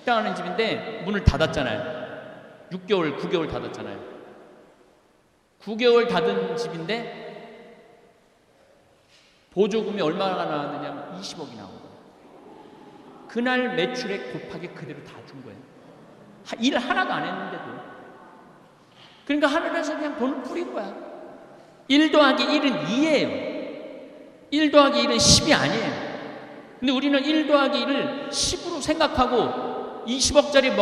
식당 하는 집인데 문을 닫았잖아요. 6개월, 9개월 닫았잖아요. 9개월 닫은 집인데 보조금이 얼마나 나왔느냐면 20억이 나온 거예요. 그날 매출액 곱하기 그대로 다 준 거예요. 일 하나도 안 했는데도. 그러니까 하늘에서 그냥 돈을 뿌린 거야. 1 더하기 1은 2예요. 1 더하기 1은 10이 아니에요. 근데 우리는 1 더하기 1을 10으로 생각하고 20억짜리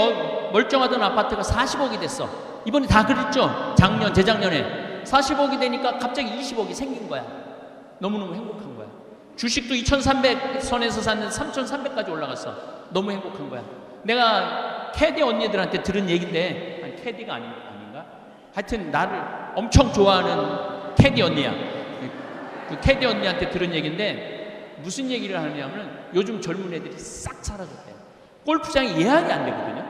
멀쩡하던 아파트가 40억이 됐어. 이번에 다 그랬죠? 작년, 재작년에 40억이 되니까 갑자기 20억이 생긴 거야. 너무너무 행복한 거야. 주식도 2,300선에서 샀는데 3,300까지 올라갔어. 너무 행복한 거야. 내가 캐디 언니들한테 들은 얘기인데, 아니 캐디가 아닌가? 하여튼 나를 엄청 좋아하는 캐디 언니야. 그 캐디 언니한테 들은 얘기인데 무슨 얘기를 하냐면 요즘 젊은 애들이 싹 사라졌대요. 골프장이 예약이 안 되거든요.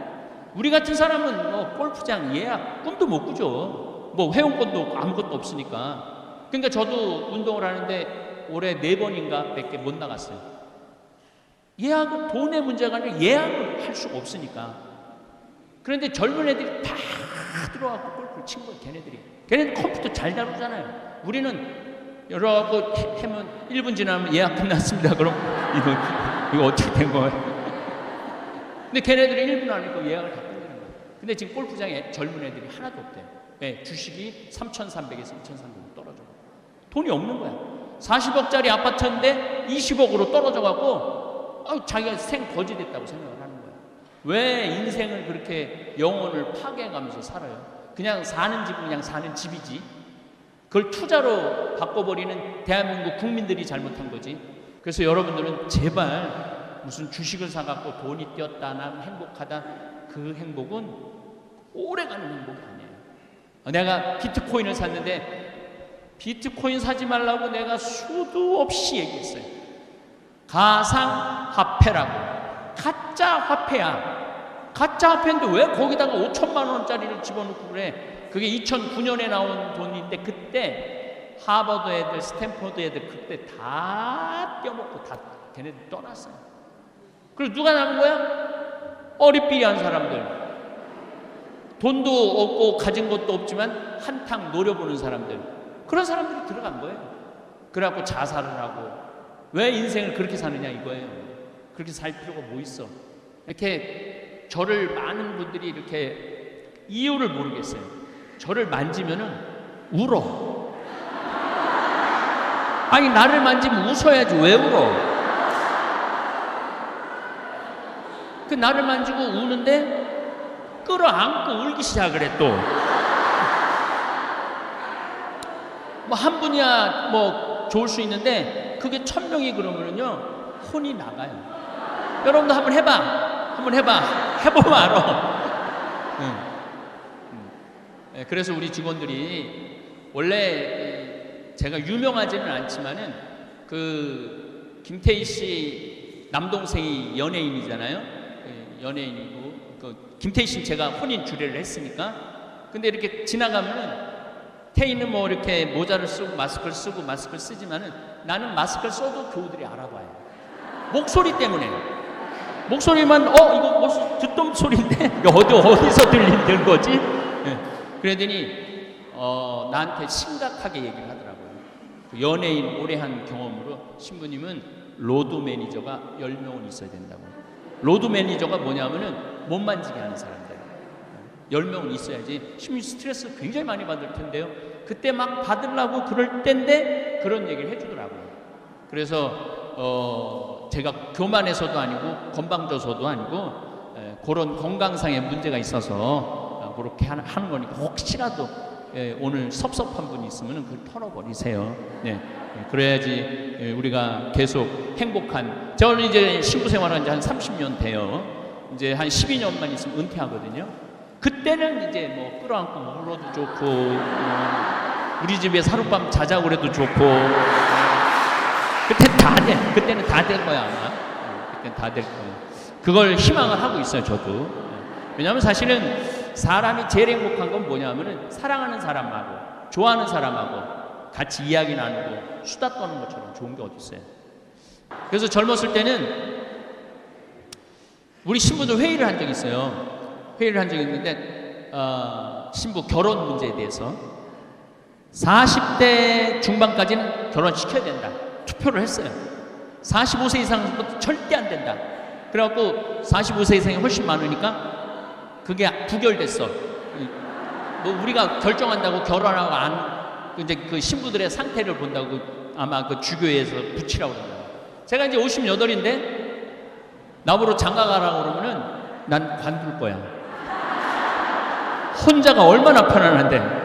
우리 같은 사람은 뭐 골프장 예약 꿈도 못 꾸죠. 뭐 회원권도 아무것도 없으니까. 그러니까 저도 운동을 하는데 올해 4번인가 밖에 못 나갔어요. 예약은 돈의 문제가 아니라 예약을 할 수가 없으니까. 그런데 젊은 애들이 다 들어와서 골프를 친 거예요. 걔네는 컴퓨터 잘 다루잖아요. 우리는 여러분 하면 1분 지나면 예약 끝났습니다. 그럼 이거 어떻게 된 거예요? 근데 걔네들이 1분 안에 그 예약을 다 끝내는 거예요. 근데 지금 골프장에 젊은 애들이 하나도 없대요. 네, 주식이 3,300에서 2,300으로 떨어져. 돈이 없는 거야. 40억짜리 아파트인데 20억으로 떨어져 갖고 자기가 거지됐다고 생각을 하는 거야. 왜 인생을 그렇게 영혼을 파괴해가면서 살아요? 그냥 사는 집은 그냥 사는 집이지. 그걸 투자로 바꿔버리는 대한민국 국민들이 잘못한 거지. 그래서 여러분들은 제발 무슨 주식을 사갖고 돈이 뛰었다, 난 행복하다, 그 행복은 오래가는 행복이 아니에요. 내가 비트코인을 샀는데 비트코인 사지 말라고 내가 수도 없이 얘기했어요. 가상화폐라고. 가짜 화폐야. 가짜 화폐인데 왜 거기다가 5천만 원짜리를 집어넣고 그래? 그게 2009년에 나온 돈인데 그때 하버드 애들, 스탠퍼드 애들 그때 다 떼어먹고 다 걔네들 떠났어요. 그리고 누가 남은 거야? 어리삐리한 사람들. 돈도 없고 가진 것도 없지만 한탕 노려보는 사람들. 그런 사람들이 들어간 거예요. 그래갖고 자살을 하고. 왜 인생을 그렇게 사느냐 이거예요. 그렇게 살 필요가 뭐 있어. 이렇게 저를 많은 분들이 이렇게 이유를 모르겠어요. 저를 만지면은 울어. 아니 나를 만지면 웃어야지 왜 울어? 그 나를 만지고 우는데 끌어안고 울기 시작을 해 또. 뭐 한 분이야 뭐 좋을 수 있는데 그게 1000명이 그러면은요 혼이 나가요. 여러분도 한번 해봐. 한번 해봐. 해보면 알아. 그래서 우리 직원들이 원래 제가 유명하지는 않지만은 그 김태희 씨 남동생이 연예인이잖아요. 연예인이고 그 김태희 씨는 제가 혼인 주례를 했으니까. 근데 이렇게 지나가면은 태희는 뭐 이렇게 모자를 쓰고 마스크를 쓰고 마스크를 쓰지만은 나는 마스크를 써도 교우들이 알아봐요. 목소리 때문에. 목소리만 이거 무슨 듣던 소리인데 어디서 들리는 거지? 그러더니 나한테 심각하게 얘기를 하더라고요. 그 연예인 오래 한 경험으로 신부님은 로드 매니저가 10명은 있어야 된다고. 로드 매니저가 뭐냐면은 못 만지게 하는 사람들 10명은 있어야지. 신부님 스트레스 굉장히 많이 받을 텐데요. 그때 막 받으려고 그럴 때인데 그런 얘기를 해주더라고요. 그래서 제가 교만해서도 아니고 건방져서도 아니고 그런 건강상의 문제가 있어서 그렇게 하는 거니까 혹시라도 오늘 섭섭한 분이 있으면 그걸 털어버리세요. 네. 그래야지 우리가 계속 행복한. 저는 이제 신부 생활한 지 한 30년 돼요. 이제 한 12년만 있으면 은퇴하거든요. 그때는 이제 뭐 끌어안고 울어도 좋고 우리 집에 하룻밤 자자고 그래도 좋고 그때는 다 될 거야 아마. 그때는 다 될 거예요. 그걸 희망을 하고 있어요 저도. 왜냐하면 사실은 사람이 제일 행복한 건 뭐냐면은 사랑하는 사람하고 좋아하는 사람하고 같이 이야기 나누고 수다 떠는 것처럼 좋은 게 어디 있어요. 그래서 젊었을 때는 우리 신부도 회의를 한 적이 있어요. 회의를 한 적이 있는데 신부 결혼 문제에 대해서 40대 중반까지는 결혼시켜야 된다. 투표를 했어요. 45세 이상은 절대 안 된다. 그래갖고 45세 이상이 훨씬 많으니까 그게 부결됐어. 뭐 우리가 결정한다고 결혼하고 안 이제 그 신부들의 상태를 본다고 아마 그 주교회에서 붙이라고 그러더라고요. 제가 이제 58인데 나보러 장가가라고 그러면은 난 관둘 거야. 혼자가 얼마나 편안한데.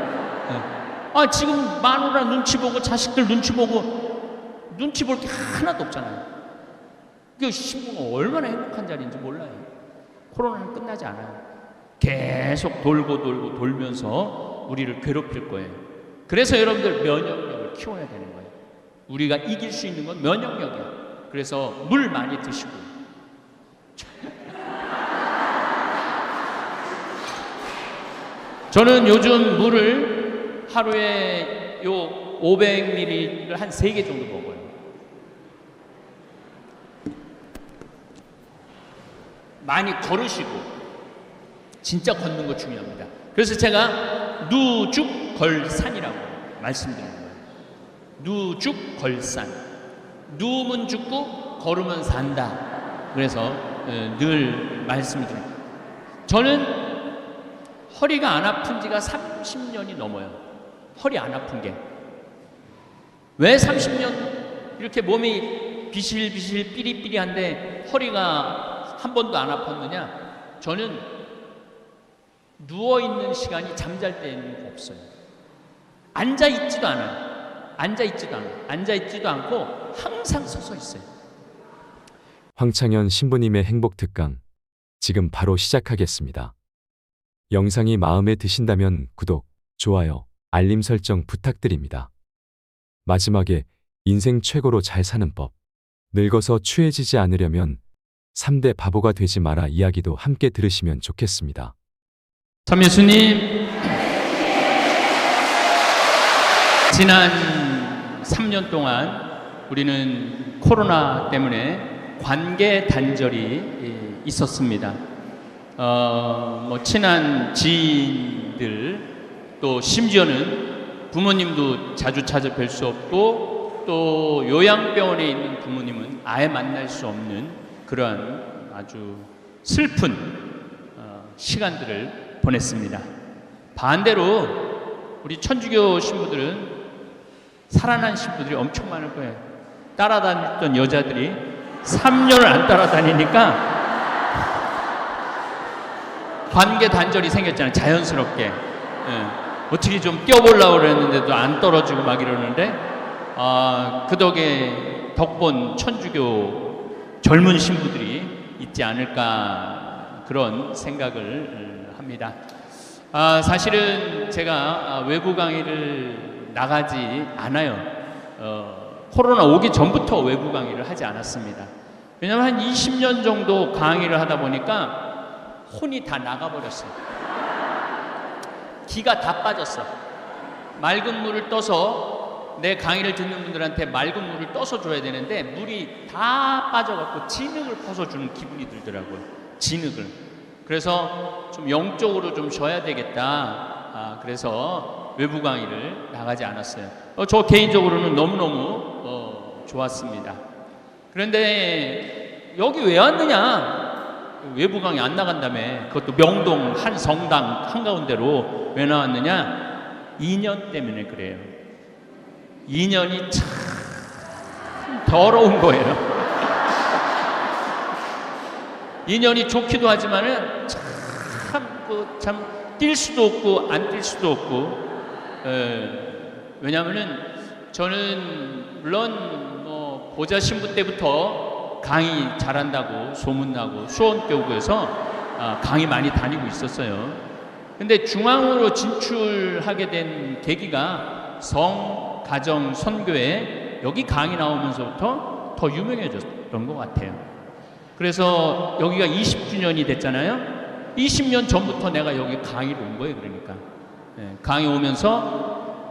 지금 마누라 눈치 보고 자식들 눈치 보고 눈치 볼 게 하나도 없잖아요. 그 신부가 얼마나 행복한 자리인지 몰라요. 코로나는 끝나지 않아요. 계속 돌고 돌면서 우리를 괴롭힐 거예요. 그래서 여러분들 면역력을 키워야 되는 거예요. 우리가 이길 수 있는 건 면역력이야. 그래서 물 많이 드시고. 저는 요즘 물을 하루에 요 500ml를 한 3개 정도 먹어요. 많이 걸으시고 진짜 걷는 거 중요합니다. 그래서 제가 누죽걸산이라고 말씀드리는 거예요. 누죽걸산. 누우면 죽고 걸으면 산다. 그래서 늘 말씀을 드립니다. 저는 허리가 안 아픈 지가 30년이 넘어요. 허리 안 아픈 게. 왜 30년 이렇게 몸이 비실비실 삐리삐리한데 허리가 한 번도 안 아팠느냐? 저는 누워있는 시간이 잠잘 때는 없어요. 앉아있지도 않아요. 앉아있지도 않고 항상 서서 있어요. 황창현 신부님의 행복특강 지금 바로 시작하겠습니다. 영상이 마음에 드신다면 구독, 좋아요, 알림 설정 부탁드립니다. 마지막에 인생 최고로 잘 사는 법, 늙어서 추해지지 않으려면 3대 바보가 되지 마라 이야기도 함께 들으시면 좋겠습니다. 참 예수님, 지난 3년 동안 우리는 코로나 때문에 관계 단절이 있었습니다. 뭐 친한 지인들, 또 심지어는 부모님도 자주 찾아뵐 수 없고, 또 요양병원에 있는 부모님은 아예 만날 수 없는 그러한 아주 슬픈 시간들을 보냈습니다. 반대로 우리 천주교 신부들은 살아난 신부들이 엄청 많을 거예요. 따라다녔던 여자들이 3년을 안 따라다니니까 관계 단절이 생겼잖아요. 자연스럽게. 어떻게 좀 껴보려고 그랬는데도 안 떨어지고 막 이러는데 그 덕에 덕본 천주교 젊은 신부들이 있지 않을까 그런 생각을 합니다. 사실은 제가 외부 강의를 나가지 않아요. 코로나 오기 전부터 외부 강의를 하지 않았습니다. 왜냐하면 한 20년 정도 강의를 하다 보니까 혼이 다 나가버렸어요. 기가 다 빠졌어. 맑은 물을 떠서 내 강의를 듣는 분들한테 맑은 물을 떠서 줘야 되는데 물이 다 빠져갖고 진흙을 퍼서 주는 기분이 들더라고요. 진흙을. 그래서 좀 영적으로 좀 쉬어야 되겠다. 그래서 외부 강의를 나가지 않았어요. 저 개인적으로는 너무너무 좋았습니다. 그런데 여기 왜 왔느냐? 외부 강의 안 나간다며. 그것도 명동 한 성당 한가운데로 왜 나왔느냐? 2년 때문에 그래요. 2년이 참 더러운 거예요. 2년이 좋기도 하지만은 참 뛸 수도 없고 안 뛸 수도 없고. 왜냐하면은 저는 물론 뭐 보좌 신부 때부터 강의 잘한다고 소문나고 수원교구에서 강의 많이 다니고 있었어요. 근데 중앙으로 진출하게 된 계기가 성, 가정, 선교회 여기 강의 나오면서부터 더 유명해졌던 것 같아요. 그래서 여기가 20주년이 됐잖아요. 20년 전부터 내가 여기 강의를 온 거예요. 그러니까 강의 오면서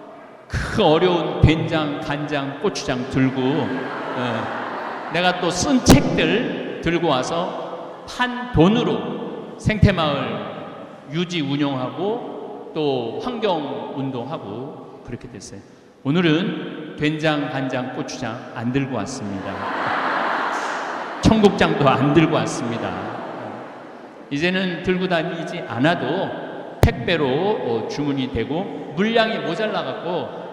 그 어려운 된장, 간장, 고추장 들고 내가 또 쓴 책들 들고 와서 판 돈으로 생태마을 유지 운영하고 또 환경 운동하고 그렇게 됐어요. 오늘은 된장, 간장, 고추장 안 들고 왔습니다. 청국장도 안 들고 왔습니다. 이제는 들고 다니지 않아도 택배로 주문이 되고 물량이 모자라 갖고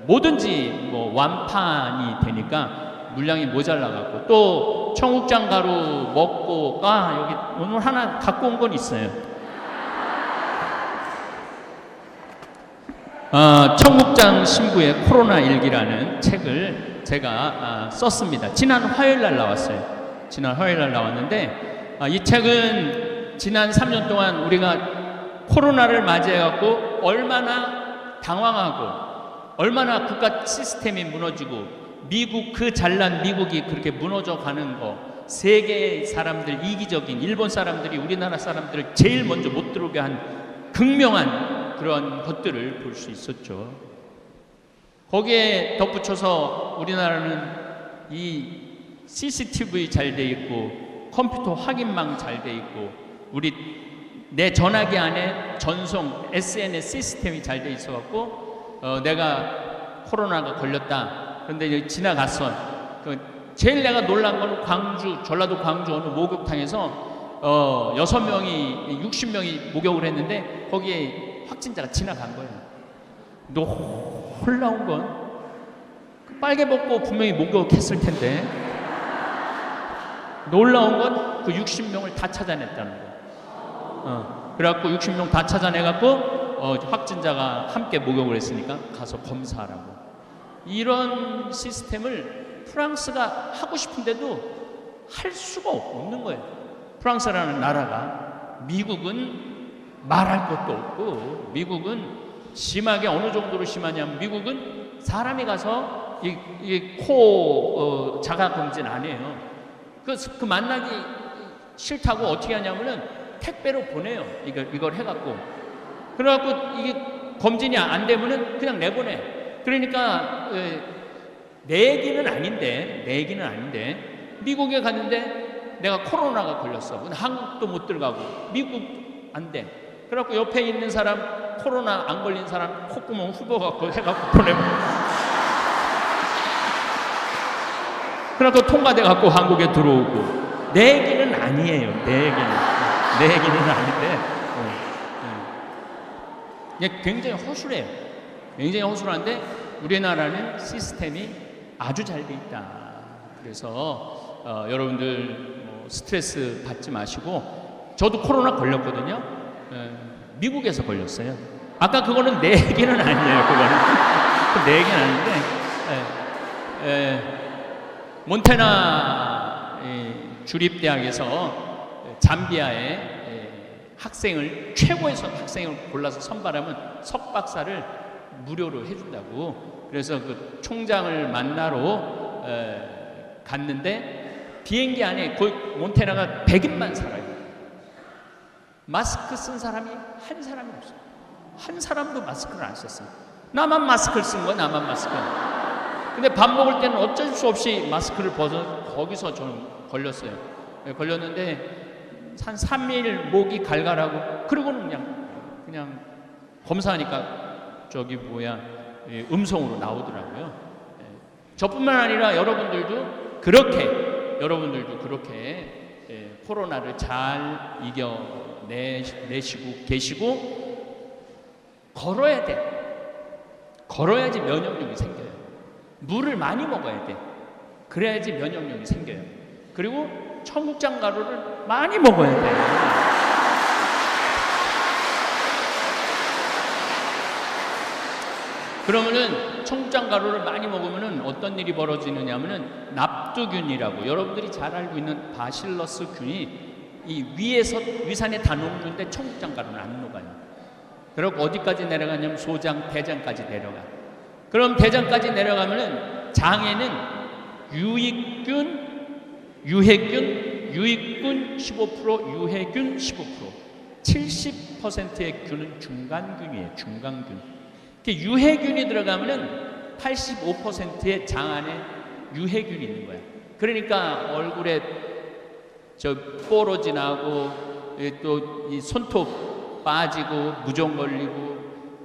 뭐든지 뭐 완판이 되니까 물량이 모자라 갖고 또 청국장 가루 먹고 여기 오늘 하나 갖고 온 건 있어요. 청국장 신부의 코로나 일기라는 책을 제가 썼습니다. 지난 화요일 날 나왔어요. 지난 화요일 날 나왔는데 이 책은 지난 3년 동안 우리가 코로나를 맞이해 갖고 얼마나 당황하고 얼마나 국가 시스템이 무너지고 미국 그 잘난 미국이 그렇게 무너져 가는 거, 세계 사람들 이기적인 일본 사람들이 우리나라 사람들을 제일 먼저 못 들어오게 한 극명한 그런 것들을 볼 수 있었죠. 거기에 덧붙여서 우리나라는 이 CCTV 잘 돼 있고 컴퓨터 확인망 잘 돼 있고 내 전화기 안에 전송 SNS 시스템이 잘 돼 있어 갖고 내가 코로나가 걸렸다. 그런데 이제 지나갔어. 제일 내가 놀란 건 전라도 광주 어느 목욕탕에서 6명이 60명이 목욕을 했는데 거기에 확진자가 지나간 거예요. 놀라운 건 빨개 벗고 분명히 목욕했을 텐데 놀라운 건 그 60명을 다 찾아냈다는 거예요. 그래갖고 60명 다 찾아내갖고 확진자가 함께 목욕을 했으니까 가서 검사하라고. 이런 시스템을 프랑스가 하고 싶은데도 할 수가 없는 거예요. 프랑스라는 나라가. 미국은 말할 것도 없고 미국은 심하게 어느 정도로 심하냐면 미국은 사람이 가서 코 자가 검진 안 해요. 그 만나기 싫다고 어떻게 하냐면은 택배로 보내요. 이걸 해갖고. 그래갖고 이게 검진이 안 되면은 그냥 내보내. 그러니까 내 얘기는 아닌데 미국에 갔는데 내가 코로나가 걸렸어. 근데 한국도 못 들어가고 미국 안 돼. 그래갖고 옆에 있는 사람 코로나 안 걸린 사람 콧구멍 후벼갖고 해갖고 보내고. 그래갖고 통과돼갖고 한국에 들어오고. 내 얘기는 아니에요. 내 얘기는 아닌데 이게 굉장히 허술해요. 굉장히 허술한데 우리나라는 시스템이 아주 잘 돼 있다. 그래서 여러분들 스트레스 받지 마시고 저도 코로나 걸렸거든요. 미국에서 걸렸어요. 아까 그거는 내 얘기는 아니에요. 그거는 내 얘기는 아닌데 몬테나 주립대학에서 잠비아에 최고의 학생을 골라서 선발하면 석박사를 무료로 해준다고. 그래서 그 총장을 만나러 갔는데 비행기 안에 거의 몬테나가 100인만 살아요. 마스크 쓴 사람이 한 사람이 없어요. 한 사람도 마스크를 안 썼어요. 나만 마스크를 쓴 거야. 나만 마스크. 근데 밥 먹을 때는 어쩔 수 없이 마스크를 벗어 거기서 저는 걸렸어요. 걸렸는데 한 3일 목이 갈갈하고 그러고는 그냥 검사하니까 음성으로 나오더라고요. 저뿐만 아니라 여러분들도 그렇게 코로나를 잘 이겨내시고 계시고 걸어야 돼. 걸어야지 면역력이 생겨요. 물을 많이 먹어야 돼. 그래야지 면역력이 생겨요. 그리고 청국장 가루를 많이 먹어야 돼. 그러면은 청국장 가루를 많이 먹으면은 어떤 일이 벌어지느냐면은 납두균이라고 여러분들이 잘 알고 있는 바실러스 균이 이 위에서 위산에 다 녹는데 청국장 가루는 안 녹아요. 그리고 어디까지 내려가냐면 소장, 대장까지 내려가. 그럼 대장까지 내려가면은 장에는 유익균 15%, 유해균 15%, 70%의 균은 중간균이에요. 중간균. 유해균이 들어가면은 85%의 장 안에 유해균이 있는 거야. 그러니까 얼굴에 저 뽀로지 나고 또 이 손톱 빠지고 무좀 걸리고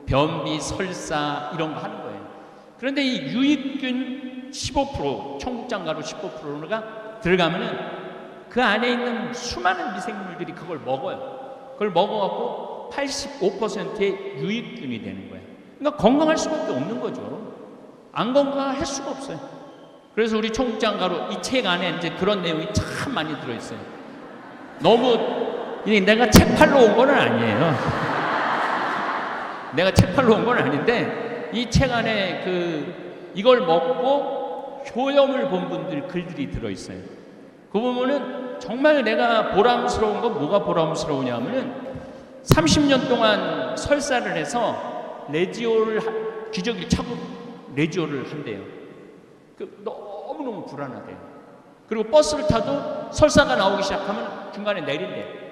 변비, 설사 이런 거 하는 거예요. 그런데 이 유익균 15%, 청국장 가루 15%가 들어가면은 그 안에 있는 수많은 미생물들이 그걸 먹어요. 그걸 먹어갖고 85%의 유익균이 되는 거예요. 그러니까 건강할 수밖에 없는 거죠. 안 건강할 수가 없어요. 그래서 우리 청국장 가루 이 책 안에 이제 그런 내용이 참 많이 들어있어요. 너무 내가 책 팔러 온 건 아니에요. 내가 책 팔러 온 건 아닌데 이 책 안에 이걸 먹고 효염을 본 분들 글들이 들어있어요. 그 부분은 정말 내가 보람스러운 건 뭐가 보람스러우냐면은 30년 동안 설사를 해서 레지오를 기저귀를 차고 레지오를 한대요. 너무너무 불안하대요. 그리고 버스를 타도 설사가 나오기 시작하면 중간에 내린대요.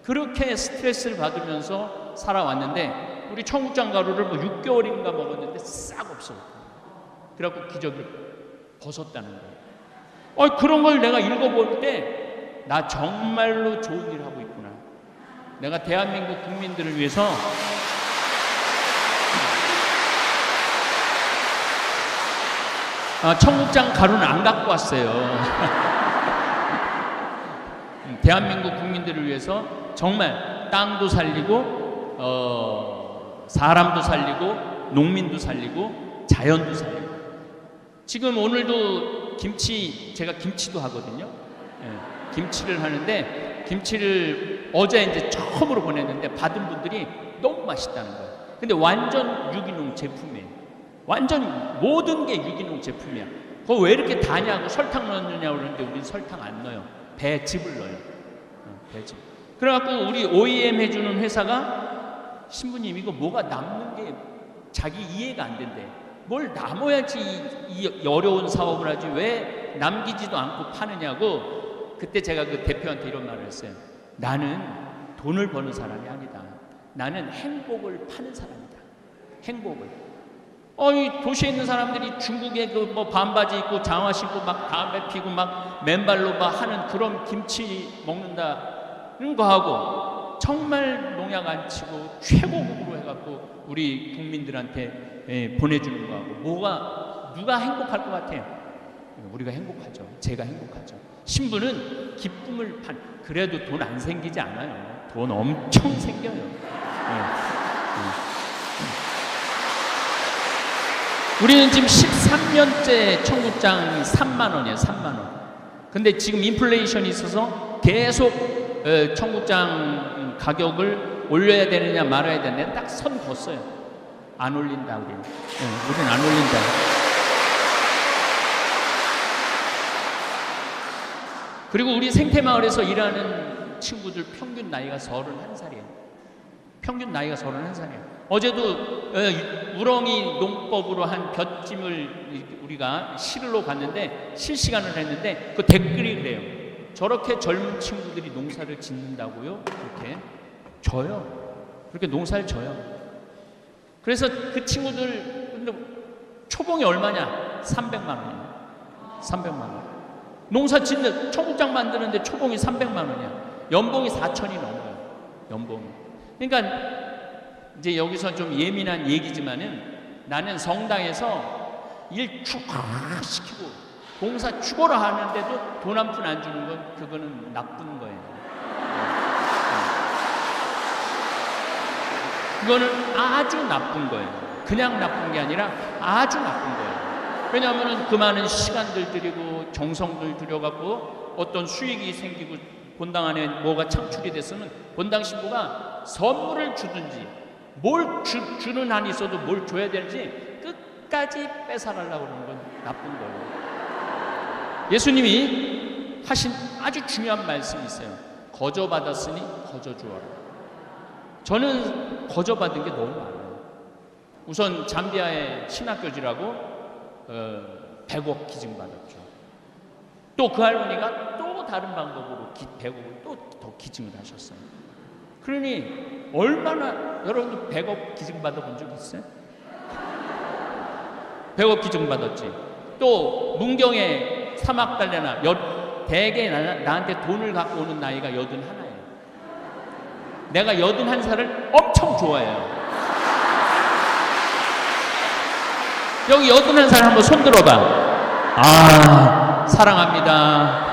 그렇게 스트레스를 받으면서 살아왔는데 우리 청국장 가루를 6개월인가 먹었는데 싹 없어. 그래갖고 기저귀를 벗었다는 거예요. 그런 걸 내가 읽어볼 때 나 정말로 좋은 일 하고 있구나. 내가 대한민국 국민들을 위해서 청국장 가루는 안 갖고 왔어요. 대한민국 국민들을 위해서 정말 땅도 살리고 사람도 살리고 농민도 살리고 자연도 살리고. 지금 오늘도 제가 김치도 하거든요. 김치를 하는데 김치를 어제 이제 처음으로 보냈는데 받은 분들이 너무 맛있다는 거예요. 근데 완전 유기농 제품이에요. 완전 모든 게 유기농 제품이야. 그거 왜 이렇게 다냐고 설탕 넣느냐고 그러는데 우리는 설탕 안 넣어요. 배즙을 넣어요. 배즙. 그래갖고 우리 OEM 해주는 회사가 신부님 이거 뭐가 남는 게 자기 이해가 안 된대. 뭘 남아야지 이 어려운 사업을 하지 왜 남기지도 않고 파느냐고. 그때 제가 그 대표한테 이런 말을 했어요. 나는 돈을 버는 사람이 아니다. 나는 행복을 파는 사람이다. 행복을. 이 도시에 있는 사람들이 중국에 반바지 입고 장화 신고 막 담배 피고 막 맨발로 막 하는 그런 김치 먹는다는 거 하고 정말 농약 안 치고 최고급으로 해갖고 우리 국민들한테 보내주는 거 하고 누가 행복할 것 같아요? 우리가 행복하죠. 제가 행복하죠. 신부는 기쁨을 그래도 돈 안 생기지 않아요. 돈 엄청 생겨요. 우리는 지금 13년째 청국장 3만 원이에요. 3만 원. 근데 지금 인플레이션이 있어서 계속 청국장 가격을 올려야 되느냐 말아야 되느냐 딱 선 걷어요. 안 올린다 우리는. 우리는 안 올린다. 그리고 우리 생태마을에서 일하는 친구들 평균 나이가 31살이에요. 평균 나이가 31살이에요. 어제도 우렁이 농법으로 한 볏찜을 우리가 실으러 갔는데 실시간을 했는데 그 댓글이 그래요. 저렇게 젊은 친구들이 농사를 짓는다고요? 그렇게 져요. 그렇게 농사를 져요. 그래서 그 친구들 근데 초봉이 얼마냐? 300만 원이에요. 300만 원. 농사 짓는 청국장 만드는데 초봉이 300만 원이야. 연봉이 4천이 넘어요. 연봉이. 그러니까 이제 여기서 좀 예민한 얘기지만은 나는 성당에서 일 쭉 시키고 봉사 죽어라 하는데도 돈 한 푼 안 주는 건 그거는 나쁜 거예요. 그거는 아주 나쁜 거예요. 그냥 나쁜 게 아니라 아주 나쁜 거예요. 왜냐하면 그 많은 시간들 들이고 정성들 들여갖고 어떤 수익이 생기고 본당 안에 뭐가 창출이 됐으면 본당 신부가 선물을 주든지 뭘 주는 한이 있어도 뭘 줘야 될지 끝까지 뺏어가려고 그러는 건 나쁜 거예요. 예수님이 하신 아주 중요한 말씀이 있어요. 거저 받았으니 거저 주어라. 저는 거저 받은 게 너무 많아요. 우선 잠비아의 신학교지라고 100억 기증 받았죠. 또 그 할머니가 또 다른 방법으로 100억을 또 더 기증을 하셨어요. 그러니 얼마나 여러분도 100억 기증 받아본 적 있어요? 100억 기증 받았지. 또 문경에 사막달래나 대개 나한테 돈을 갖고 오는 나이가 81이에요. 내가 81살을 엄청 좋아해요. 여기 81살 한번 손 들어봐. 아, 사랑합니다.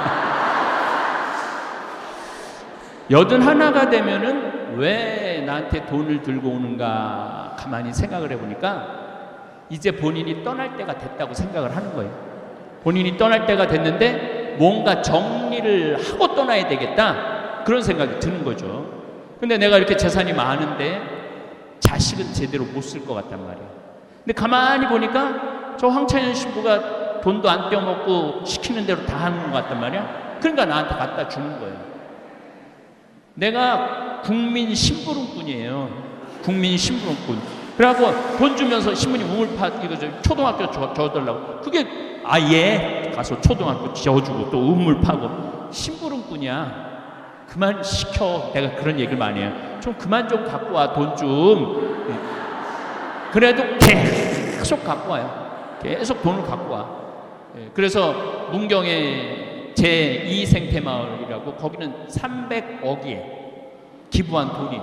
81가 되면은 왜 나한테 돈을 들고 오는가 가만히 생각을 해보니까 이제 본인이 떠날 때가 됐다고 생각을 하는 거예요. 본인이 떠날 때가 됐는데 뭔가 정리를 하고 떠나야 되겠다, 그런 생각이 드는 거죠. 근데 내가 이렇게 재산이 많은데 자식은 제대로 못 쓸 것 같단 말이에요. 근데 가만히 보니까 저 황찬현 신부가 돈도 안 떼어먹고 시키는 대로 다 하는 것 같단 말이야. 그러니까 나한테 갖다 주는 거예요. 내가 국민 심부름꾼이에요. 국민 심부름꾼. 그래갖고 돈 주면서 신부님 우물파 이거 초등학교 줘달라고. 그게 아예 가서 초등학교 지어주고 또 우물 파고. 심부름꾼이야. 그만 시켜. 내가 그런 얘기를 많이 해요. 좀 그만 좀 갖고 와, 돈 좀. 그래도 계속 갖고 와요. 계속 돈을 갖고 와. 그래서 문경에 제2 생태마을이라고, 거기는 300억이에 기부한 돈이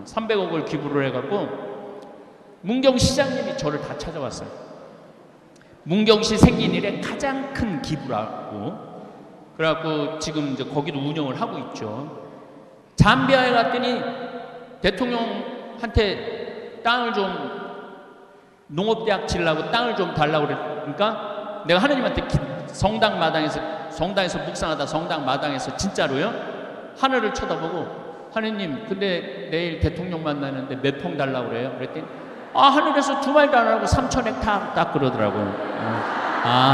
300억을 기부를 해갖고 문경시장님이 저를 다 찾아왔어요. 문경시 생긴 일에 가장 큰 기부라고. 그래갖고 지금 이제 거기도 운영을 하고 있죠. 잠비아에 갔더니 대통령한테 땅을 좀, 농업대학 지으려고 땅을 좀 달라고 그러니까 내가 하느님한테 성당 마당에서 묵상하다 성당 마당에서 진짜로요, 하늘을 쳐다보고, 하느님 근데 내일 대통령 만나는데 몇 평 달라고 그래요? 그랬더니 하늘에서 두 말도 안 하고 3,000헥타르 딱 그러더라고요.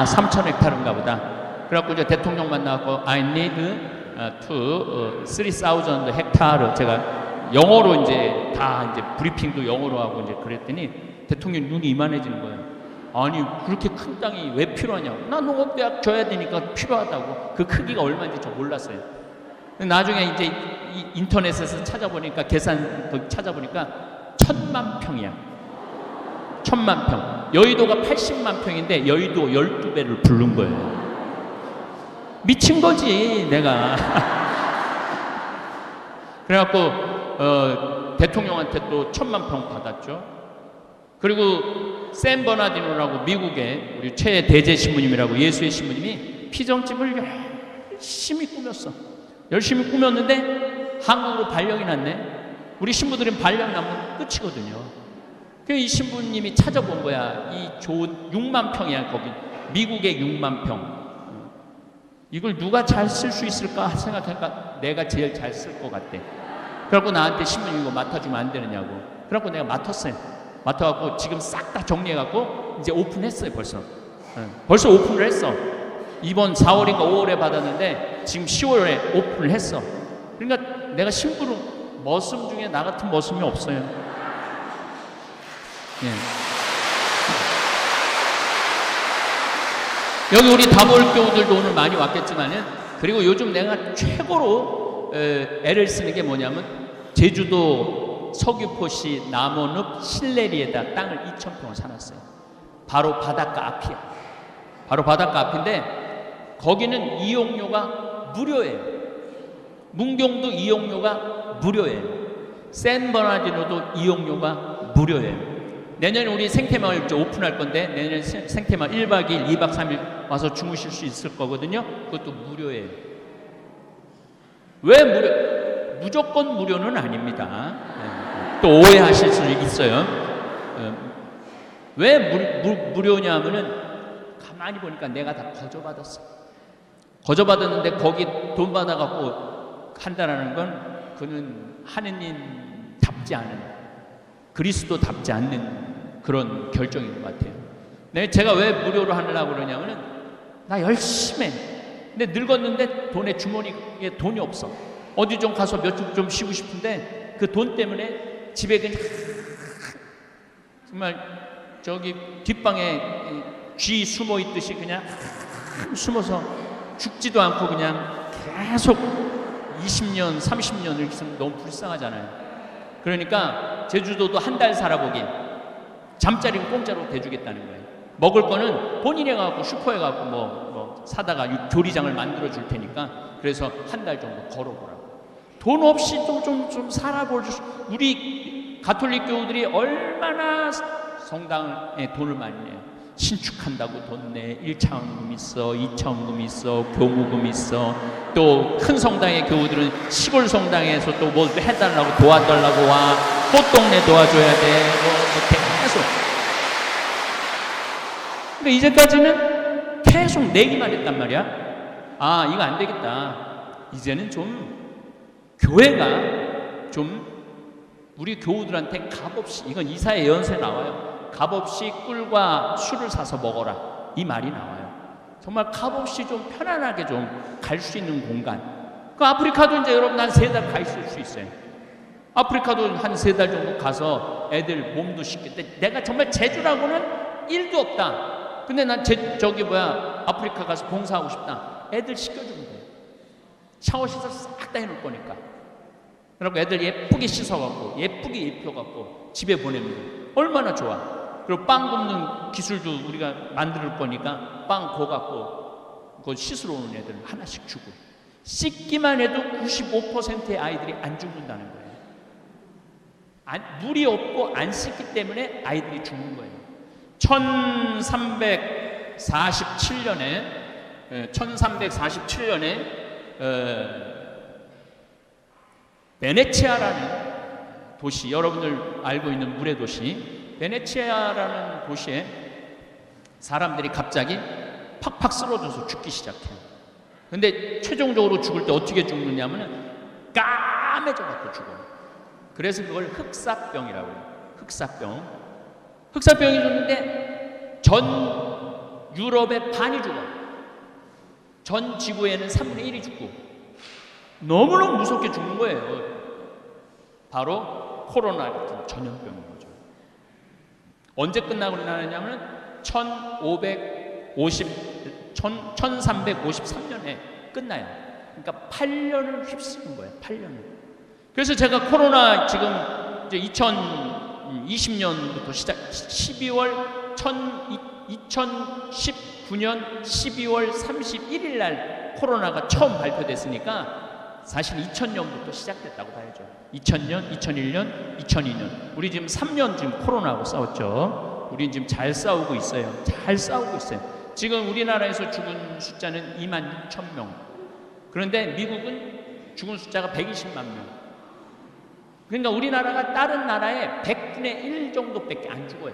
3,000헥타르인가 보다. 그래갖고 이제 대통령 만나고 I need to 3,000 헥타르, 제가 영어로 이제 다 이제 브리핑도 영어로 하고 이제 그랬더니 대통령 눈이 이만해지는 거예요. 아니 그렇게 큰 땅이 왜 필요하냐고. 나 농업대학 줘야 되니까 필요하다고. 그 크기가 얼마인지 저 몰랐어요. 나중에 이제 인터넷에서 찾아보니까 찾아보니까 1,000만 평이야. 1,000만 평. 여의도가 80만 평인데 여의도 12배를 부른 거예요. 미친 거지 내가. 그래갖고 대통령한테 또 1,000만 평 받았죠. 그리고 샌 버나디노라고 미국의 우리 최 대제 신부님이라고 예수의 신부님이 피정집을 열심히 꾸몄어. 열심히 꾸몄는데 한국으로 발령이 났네. 우리 신부들은 발령 나면 끝이거든요. 그래서 이 신부님이 찾아본 거야. 이 좋은 6만 평이야 거기. 미국의 6만 평. 이걸 누가 잘 쓸 수 있을까 생각하니까 내가 제일 잘 쓸 것 같대. 그래갖고 나한테 신부님 이거 맡아주면 안 되느냐고. 그래갖고 내가 맡았어요. 맡아갖고 지금 싹 다 정리해갖고 이제 오픈했어요 벌써. 벌써 오픈을 했어. 이번 4월인가 5월에 받았는데 지금 10월에 오픈을 했어. 그러니까 내가 심부름 머슴 중에 나 같은 머슴이 없어요. 예. 여기 우리 다몰교우들도 오늘 많이 왔겠지만은, 그리고 요즘 내가 최고로 애를 쓰는 게 뭐냐면 제주도 서귀포시 남원읍 신내리에다 땅을 2,000평을 사놨어요. 바로 바닷가 앞이야. 바로 바닷가 앞인데 거기는 이용료가 무료예요. 문경도 이용료가 무료예요. 샌버나디노도 이용료가 무료예요. 내년에 우리 생태마을 이제 오픈할 건데 내년에 생태마을 1박 2일, 2박 3일 와서 주무실 수 있을 거거든요. 그것도 무료예요. 왜 무료? 무조건 무료는 아닙니다. 또 오해하실 수 있어요. 왜 무료냐 하면은 가만히 보니까 내가 다 거저받았어. 거저받았는데 거기 돈 받아갖고 한다라는 건 그는 하느님답지 않은, 그리스도답지 않는 그런 결정인 것 같아요. 제가 왜 무료로 하려고 그러냐면은 나 열심히 해. 근데 늙었는데 돈에 주머니에 돈이 없어. 어디 좀 가서 몇 주 좀 쉬고 싶은데 그 돈 때문에 집에 그냥 정말 저기 뒷방에 쥐 숨어 있듯이 그냥 숨어서 죽지도 않고 그냥 계속 20년, 30년을 있으면 너무 불쌍하잖아요. 그러니까 제주도도 한 달 살아보기, 잠자리는 공짜로 대주겠다는 거예요. 먹을 거는 본인이 가갖고 슈퍼에 가갖고 뭐 사다가 조리장을 만들어 줄 테니까 그래서 한 달 정도 걸어보라고. 돈 없이 좀 살아볼 수. 우리 가톨릭 교우들이 얼마나 성당에 돈을 많이 내요. 신축한다고 돈 내. 1차원금 있어, 2차원금 있어, 교무금 있어. 또 큰 성당의 교우들은 시골 성당에서 또 뭘 해달라고 도와달라고 와. 꽃동네 도와줘야 돼. 계속. 그러니까 이제까지는 계속 내기만 했단 말이야. 아, 이거 안 되겠다. 이제는 좀 교회가 좀 우리 교우들한테 값없이, 이건 이사야 예언서에 나와요. 값없이 꿀과 술을 사서 먹어라, 이 말이 나와요. 정말 값없이 좀 편안하게 좀 갈 수 있는 공간. 그 아프리카도 이제 여러분 한 3달 가 있을 수 있어요. 아프리카도 한 3달 정도 가서 애들 몸도 씻겠대. 내가 정말 제주라고는 1도 없다. 근데 난 아프리카 가서 봉사하고 싶다. 애들 씻겨주면 돼요. 샤워 시설 싹 다 해놓을 거니까. 그리고 애들 예쁘게 씻어갖고 예쁘게 입혀갖고 집에 보내면 돼요. 얼마나 좋아. 그리고 빵 굽는 기술도 우리가 만들 거니까 빵 구워갖고 그거 씻으러 오는 애들 하나씩 주고. 씻기만 해도 95%의 아이들이 안 죽는다는 거예요. 물이 없고 안 씻기 때문에 아이들이 죽는 거예요. 1347년에 베네치아라는 도시, 여러분들 알고 있는 물의 도시 베네치아라는 도시에 사람들이 갑자기 팍팍 쓰러져서 죽기 시작해요. 근데 최종적으로 죽을 때 어떻게 죽느냐면 까매져 갖고 죽어요. 그래서 그걸 흑사병이라고 해요. 흑사병이 죽는데 전 유럽의 반이 죽어. 전 지구에는 3분의 1이 죽고 너무너무 무섭게 죽는 거예요. 바로 코로나 같은 전염병인 거죠. 언제 끝나고 나느냐면 1353년에 끝나요. 그러니까 8년을 휩쓰는 거예요. 8년을. 그래서 제가 코로나 지금 이제 2020년부터 시작 2019년 12월 31일 날 코로나가 처음 발표됐으니까 사실 2000년부터 시작됐다고 봐야죠. 2000년, 2001년, 2002년. 우리 지금 3년 지금 코로나하고 싸웠죠. 우리 지금 잘 싸우고 있어요. 지금 우리나라에서 죽은 숫자는 26,000명. 그런데 미국은 죽은 숫자가 120만 명. 그러니까 우리나라가 다른 나라의 100분의 1 정도밖에 안 죽어요.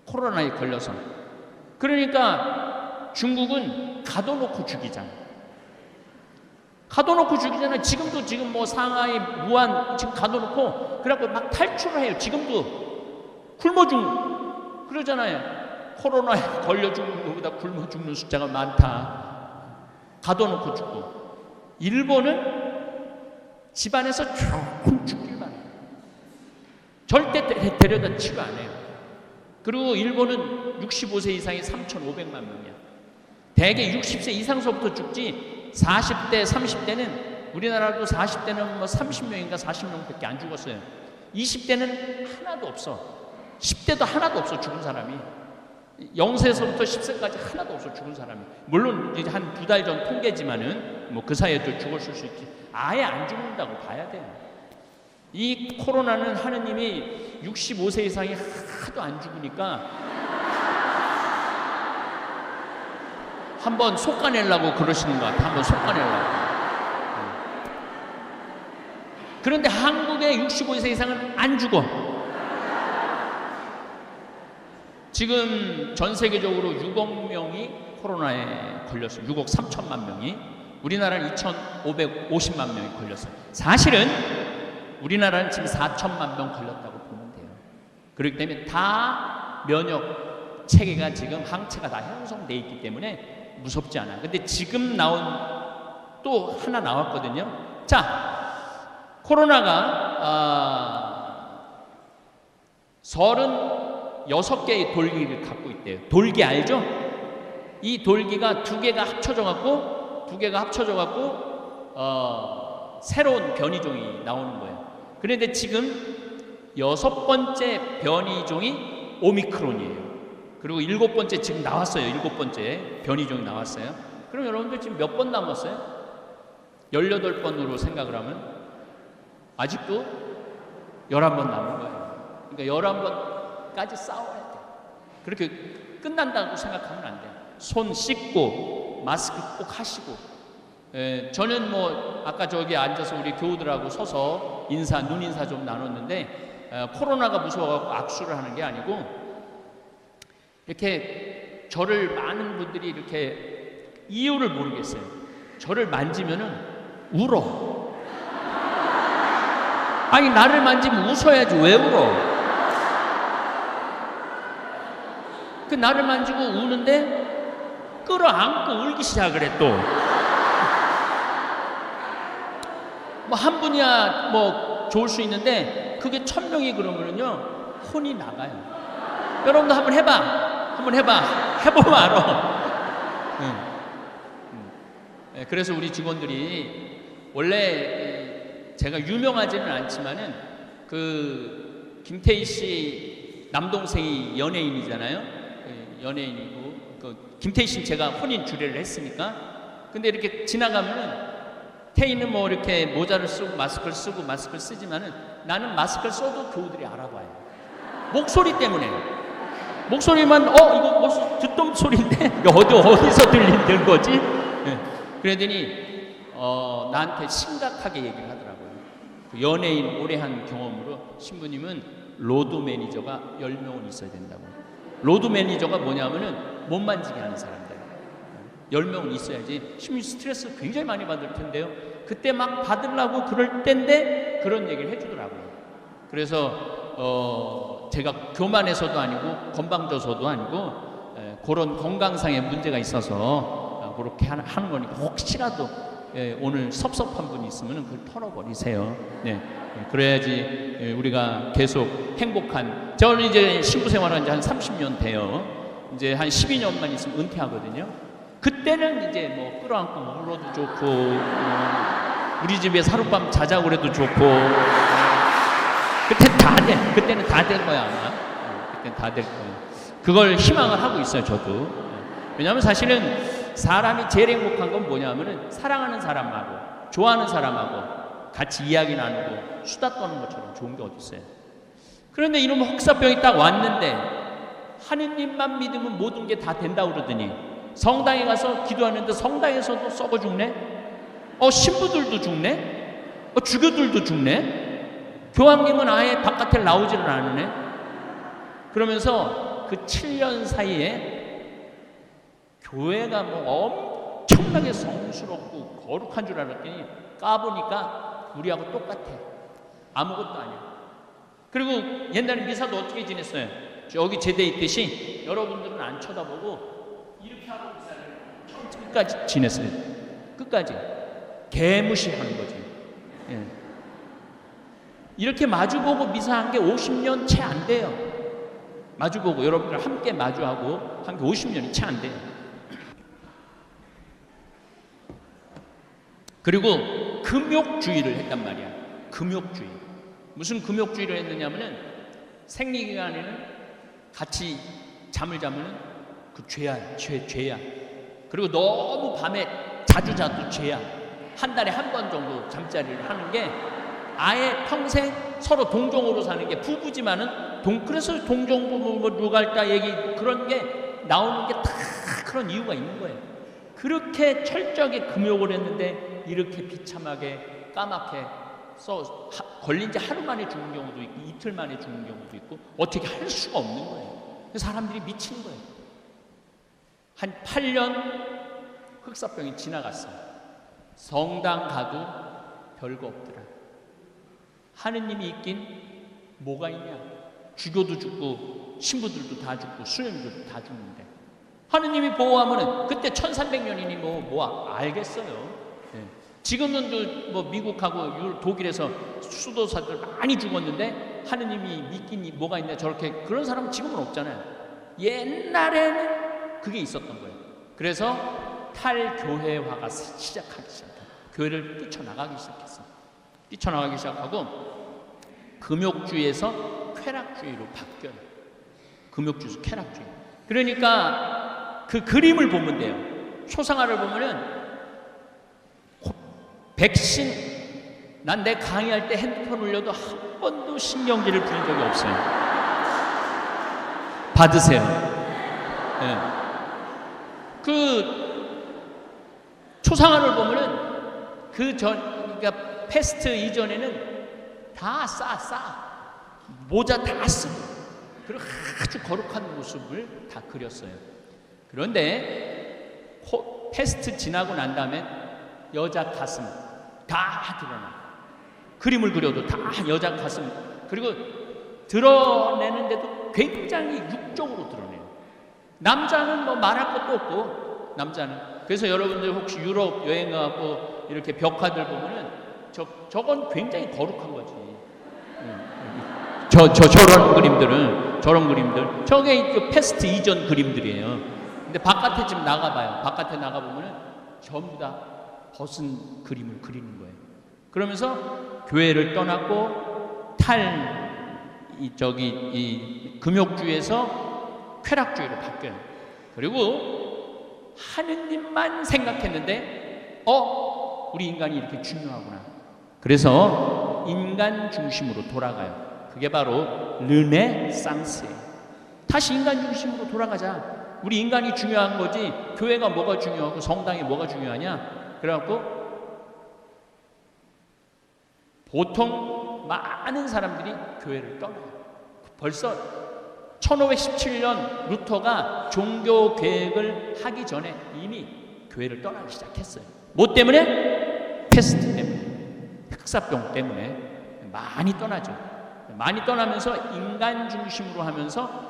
코로나에 걸려서. 그러니까 중국은 가둬놓고 죽이잖아. 지금도 지금 뭐 상하이, 무안 지금 가둬놓고 그래갖고 막 탈출을 해요. 지금도 굶어 죽는 그러잖아요. 코로나에 걸려 죽는 것보다 굶어 죽는 숫자가 많다. 가둬놓고 죽고. 일본은 집안에서 조금 죽길만 해요. 절대 데려다 치료 안 해요. 그리고 일본은 65세 이상이 3,500만 명이야. 대개 60세 이상서부터 죽지 40대, 30대는 우리나라도 40대는 뭐 30명인가 40명밖에 안 죽었어요. 20대는 하나도 없어. 10대도 하나도 없어 죽은 사람이. 0세에서부터 10세까지 하나도 없어 죽은 사람이. 물론 이제 한 2달 전 통계지만은 뭐 그 사이에 또 죽었을 수 있지. 아예 안 죽는다고 봐야 돼요. 이 코로나는 하느님이 65세 이상이 하도 안 죽으니까 한번 솎아내려고 그러시는 것 같아. 한번 솎아내려고. 그런데 한국의 65세 이상은 안 죽어. 지금 전 세계적으로 6억 명이 코로나에 걸렸어요. 6억 3천만 명이. 우리나라는 2,550만 명이 걸렸어요. 사실은 우리나라는 지금 4천만 명 걸렸다고 보면 돼요. 그렇기 때문에 다 면역 체계가 지금 항체가 다 형성돼 있기 때문에 무섭지 않아. 근데 지금 또 하나 나왔거든요. 자, 코로나가 36개의 돌기를 갖고 있대요. 돌기 알죠? 이 돌기가 두 개가 합쳐져 갖고 새로운 변이종이 나오는 거예요. 그런데 지금 6번째 변이종이 오미크론이에요. 그리고 7번째 지금 나왔어요. 7번째 변이종이 나왔어요. 그럼 여러분들 지금 몇 번 남았어요? 18번으로 생각을 하면 아직도 11번 남은 거예요. 그러니까 11번까지 싸워야 돼요. 그렇게 끝난다고 생각하면 안 돼요. 손 씻고 마스크 꼭 하시고. 저는 뭐 아까 저기 앉아서 우리 교우들하고 서서 눈인사 좀 나눴는데 코로나가 무서워갖고 악수를 하는 게 아니고 이렇게 저를 많은 분들이 이렇게 이유를 모르겠어요. 저를 만지면은 울어. 아니 나를 만지면 웃어야지 왜 울어? 그 나를 만지고 우는데 끌어안고 울기 시작을 해 또. 뭐 한 분이야 뭐 좋을 수 있는데 그게 1000명이 그러면은요 혼이 나가요. 여러분도 한번 해봐. 해보면 알아. 그래서 우리 직원들이 원래 제가 유명하지는 않지만은 그 김태희 씨 남동생이 연예인이잖아요. 연예인이고 그 김태희 씨는 제가 혼인 주례를 했으니까. 근데 이렇게 지나가면은 태희는 뭐 이렇게 모자를 쓰고 마스크를 쓰지만은 나는 마스크를 써도 교우들이 알아봐요. 목소리 때문에. 목소리만 이거 무슨 듣던 소리인데 어디서 들리는 거지? 그러더니 나한테 심각하게 얘기를 하더라고요. 그 연예인 오래 한 경험으로 신부님은 로드 매니저가 10명은 있어야 된다고. 로드 매니저가 뭐냐면은 못 만지게 하는 사람들 10명은 있어야지 신부님 스트레스 굉장히 많이 받을 텐데요. 그때 막 받으려고 그럴 때인데 그런 얘기를 해주더라고요. 그래서 제가 교만해서도 아니고 건방져서도 아니고 그런 건강상의 문제가 있어서 그렇게 하는 거니까 혹시라도 오늘 섭섭한 분이 있으면 그걸 털어버리세요. 네, 그래야지 우리가 계속 행복한. 저는 이제 신부 생활한 지 한 30년 돼요. 이제 한 12년만 있으면 은퇴하거든요. 그때는 이제 뭐 끌어안고 울어도 좋고 우리 집에서 하룻밤 자자고 그래도 좋고 그때는 다 될 거야 아마. 그때는 다 될 거예요. 그걸 희망을 하고 있어요 저도. 왜냐하면 사실은 사람이 제일 행복한 건 뭐냐면은 사랑하는 사람하고 좋아하는 사람하고 같이 이야기 나누고 수다 떠는 것처럼 좋은 게 어디 있어요. 그런데 이놈 혹사병이 딱 왔는데 하느님만 믿으면 모든 게 다 된다고 그러더니 성당에 가서 기도하는데 성당에서도 썩어 죽네? 신부들도 죽네? 주교들도 죽네? 교황님은 아예 바깥에 나오지를 않으네? 그러면서 그 7년 사이에 교회가 뭐 엄청나게 성스럽고 거룩한 줄 알았더니 까보니까 우리하고 똑같아. 아무것도 아니야. 그리고 옛날에 미사도 어떻게 지냈어요? 여기 제대 있듯이 여러분들은 안 쳐다보고 이렇게 하고 미사를 끝까지 지냈어요. 끝까지. 개무시하는 거지. 예. 이렇게 마주보고 미사한 게 50년 채 안 돼요. 마주보고 여러분들 함께 마주하고 한 게 50년이 채 안 돼요. 그리고 금욕주의를 했단 말이야. 금욕주의. 무슨 금욕주의를 했느냐면은 생리기간에는 같이 잠을 자면은 그 죄야. 그리고 너무 밤에 자주 자도 죄야. 한 달에 한 번 정도 잠자리를 하는 게 아예 평생 서로 동종으로 사는 게 부부지만은 그래서 동종부부 뭐 누갈다 얘기 그런 게 나오는 게 다 그런 이유가 있는 거예요. 그렇게 철저하게 금욕을 했는데 이렇게 비참하게 까맣게 걸린 지 하루 만에 죽는 경우도 있고 이틀 만에 죽는 경우도 있고 어떻게 할 수가 없는 거예요. 사람들이 미치는 거예요. 한 8년 흑사병이 지나갔어요. 성당 가도 별거 없더라. 하느님이 있긴 뭐가 있냐. 주교도 죽고 신부들도 다 죽고 수녀들도 다 죽는데 하느님이 보호하면은 그때 1300년이니 뭐 알겠어요. 네. 지금은 뭐 미국하고 독일에서 수도사들 많이 죽었는데 하느님이 믿긴 뭐가 있냐. 저렇게 그런 사람은 지금은 없잖아요. 옛날에는 그게 있었던 거예요. 그래서 탈교회화가 시작하기 시작해요. 교회를 뛰쳐나가기 시작했어. 뛰쳐나가기 시작하고 금욕주의에서 쾌락주의로 바뀌어요. 금욕주의에서 쾌락주의. 그러니까 그 그림을 보면 돼요. 초상화를 보면은 백신, 난 내 강의할 때 핸드폰 울려도 한 번도 신경질을 부린 적이 없어요. 받으세요. 네. 그 초상화를 보면은 그러니까 패스트 이전에는 다 싸 모자 다 쓰고 그리고 아주 거룩한 모습을 다 그렸어요. 그런데 패스트 지나고 난 다음에 여자 가슴 다 드러나. 그림을 그려도 다 여자 가슴, 그리고 드러내는데도 굉장히 육적으로 드러내요. 남자는 뭐 말할 것도 없고, 남자는. 그래서 여러분들 혹시 유럽 여행 가고 이렇게 벽화들 보면은 저건 굉장히 거룩한 거지. 저런 그림들 저게 그 패스트 이전 그림들이에요. 근데 바깥에 지금 나가봐요. 바깥에 나가보면은 전부 다 벗은 그림을 그리는 거예요. 그러면서 교회를 떠났고 이 금욕주의에서 쾌락주의로 바뀌어요. 그리고 하느님만 생각했는데 우리 인간이 이렇게 중요하구나. 그래서 인간 중심으로 돌아가요. 그게 바로 르네상스예요. 다시 인간 중심으로 돌아가자. 우리 인간이 중요한 거지 교회가 뭐가 중요하고 성당이 뭐가 중요하냐. 그래갖고 보통 많은 사람들이 교회를 떠나요. 벌써 1517년 루터가 종교 개혁을 하기 전에 이미 교회를 떠나기 시작했어요. 뭐 때문에? 패스트 때문에, 흑사병 때문에 많이 떠나죠. 많이 떠나면서 인간 중심으로 하면서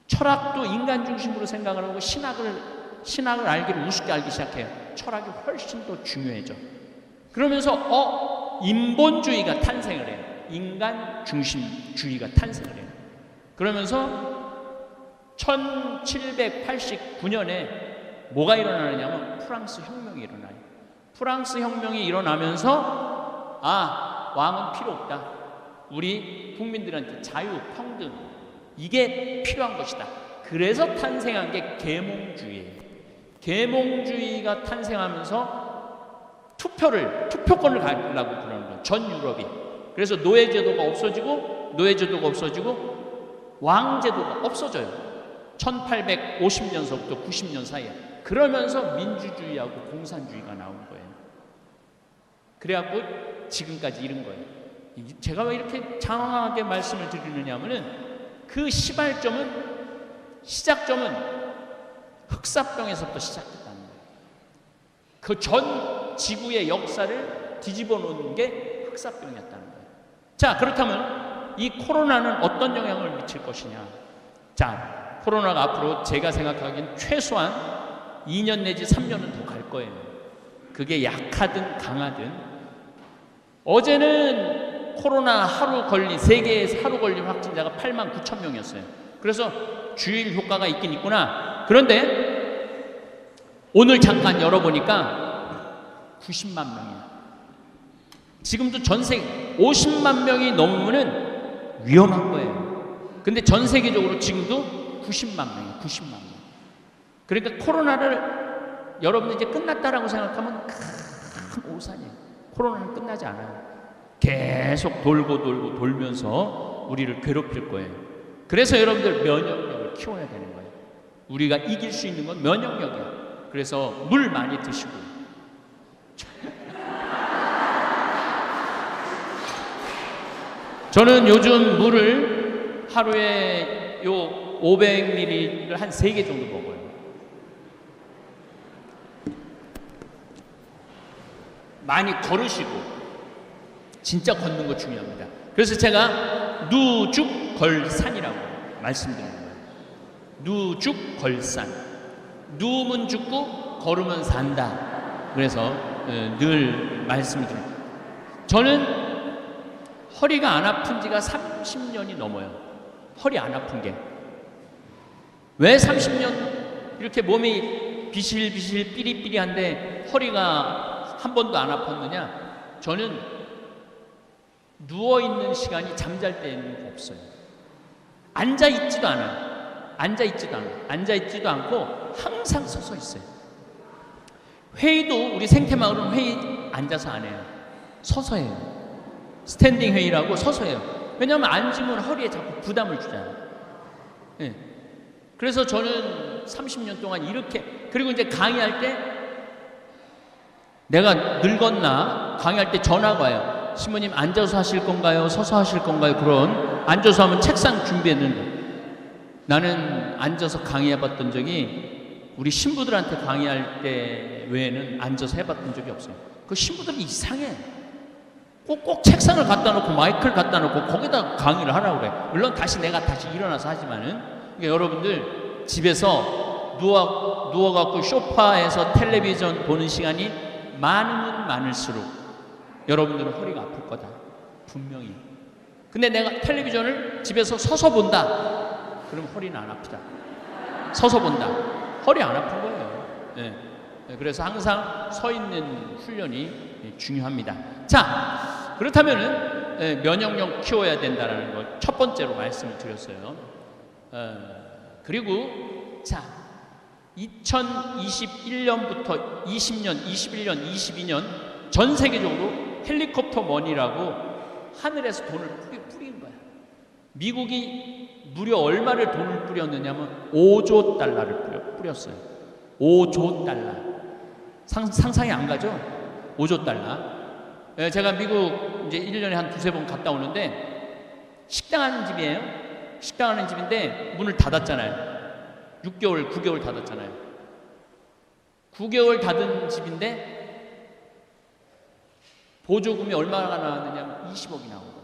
철학도 인간 중심으로 생각을 하고 신학을 알기를 우습게 알기 시작해요. 철학이 훨씬 더 중요해져. 그러면서 인본주의가 탄생을 해요. 인간 중심주의가 탄생을 해요. 그러면서 1789년에 뭐가 일어나느냐면 프랑스 혁명이 일어나요. 프랑스 혁명이 일어나면서 왕은 필요 없다. 우리 국민들한테 자유, 평등 이게 필요한 것이다. 그래서 탄생한 게 계몽주의예요. 계몽주의가 탄생하면서 투표권을 가지려고 그러는 거예요. 전 유럽이. 그래서 노예제도가 없어지고 왕제도가 없어져요. 1850년서부터 90년 사이에. 그러면서 민주주의하고 공산주의가 나온 거예요. 그래갖고 지금까지 이른 거예요. 제가 왜 이렇게 장황하게 말씀을 드리느냐 하면은 그 시작점은 흑사병에서부터 시작됐다는 거예요. 그 전 지구의 역사를 뒤집어 놓은 게 흑사병이었다는 거예요. 자, 그렇다면 이 코로나는 어떤 영향을 미칠 것이냐. 자, 코로나가 앞으로 제가 생각하기엔 최소한 2년 내지 3년은 더 갈 거예요. 그게 약하든 강하든. 어제는 코로나 세계에서 하루 걸린 확진자가 89,000명이었어요. 그래서 주일 효과가 있긴 있구나. 그런데 오늘 잠깐 열어보니까 90만 명이야. 지금도 전 세계 50만 명이 넘으면 위험한 거예요. 근데 전 세계적으로 지금도 90만 명이에요. 90만 명. 그러니까 코로나를 여러분들 이제 끝났다라고 생각하면 큰 오산이에요. 코로나는 끝나지 않아요. 계속 돌면서 우리를 괴롭힐 거예요. 그래서 여러분들 면역력을 키워야 되는 거예요. 우리가 이길 수 있는 건 면역력이야. 그래서 물 많이 드시고. 저는 요즘 물을 하루에 500ml를 한 3개 정도 먹어요. 많이 걸으시고, 진짜 걷는 거 중요합니다. 그래서 제가 누죽걸산이라고 말씀드리는 거예요. 누죽걸산. 누우면 죽고 걸으면 산다. 그래서 늘 말씀을 드립니다. 저는 허리가 안 아픈 지가 30년이 넘어요. 허리 안 아픈 게. 왜 30년 이렇게 몸이 비실비실 삐리삐리한데 허리가 한 번도 안 아팠느냐? 저는 누워있는 시간이 잠잘 때는 없어요. 앉아있지도 않아요. 앉아 있지도 않고 항상 서서 있어요. 회의도 우리 생태마을은 회의 앉아서 안 해요. 서서 해요. 스탠딩 회의라고 서서 해요. 왜냐하면 앉으면 허리에 자꾸 부담을 주잖아요. 예. 그래서 저는 30년 동안 이렇게, 그리고 이제 강의할 때 내가 늙었나 강의할 때 전화가 와요. 신부님 앉아서 하실 건가요? 서서 하실 건가요? 그런, 앉아서 하면 책상 준비했는데, 나는 앉아서 강의해봤던 적이 우리 신부들한테 강의할 때 외에는 앉아서 해봤던 적이 없어요. 그 신부들이 이상해. 꼭 책상을 갖다 놓고 마이크를 갖다 놓고 거기다 강의를 하라고 그래. 물론 내가 다시 일어나서 하지만은, 그러니까 여러분들 집에서 누워갖고 소파에서 텔레비전 보는 시간이 많으면 많을수록 여러분들은 허리가 아플 거다. 분명히. 근데 내가 텔레비전을 집에서 서서 본다. 그럼 허리는 안 아프다. 서서 본다. 허리 안 아픈 거예요. 네. 그래서 항상 서 있는 훈련이 중요합니다. 자, 그렇다면은 면역력 키워야 된다는 걸 첫 번째로 말씀을 드렸어요. 그리고 자, 2021년부터 20년, 21년, 22년 전 세계적으로 헬리콥터 머니라고 하늘에서 돈을 뿌린 거야. 미국이 무려 얼마를 돈을 뿌렸느냐면 5조 달러를 뿌렸어요. 5조 달러. 상상이 안 가죠? 5조 달러. 제가 미국 이제 1년에 한 두세 번 갔다 오는데 식당 하는 집이에요. 식당 하는 집인데 문을 닫았잖아요. 6개월, 9개월 닫았잖아요. 9개월 닫은 집인데 보조금이 얼마나 나왔느냐면 20억이 나온 거예요.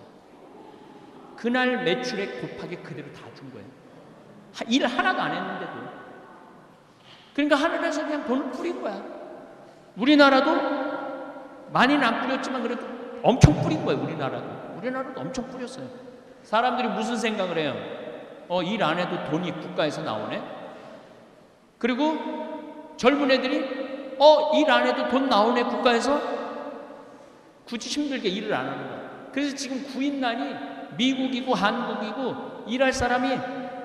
그날 매출액 곱하기 그대로 다 준 거예요. 일 하나도 안 했는데도. 그러니까 하늘에서 그냥 돈을 뿌린 거야. 우리나라도 많이는 안 뿌렸지만 그래도 엄청 뿌린 거예요. 우리나라도 엄청 뿌렸어요. 사람들이 무슨 생각을 해요? 일 안 해도 돈이 국가에서 나오네? 그리고 젊은 애들이 일 안 해도 돈 나오네 국가에서? 굳이 힘들게 일을 안 하는 거야. 그래서 지금 구인난이 미국이고 한국이고 일할 사람이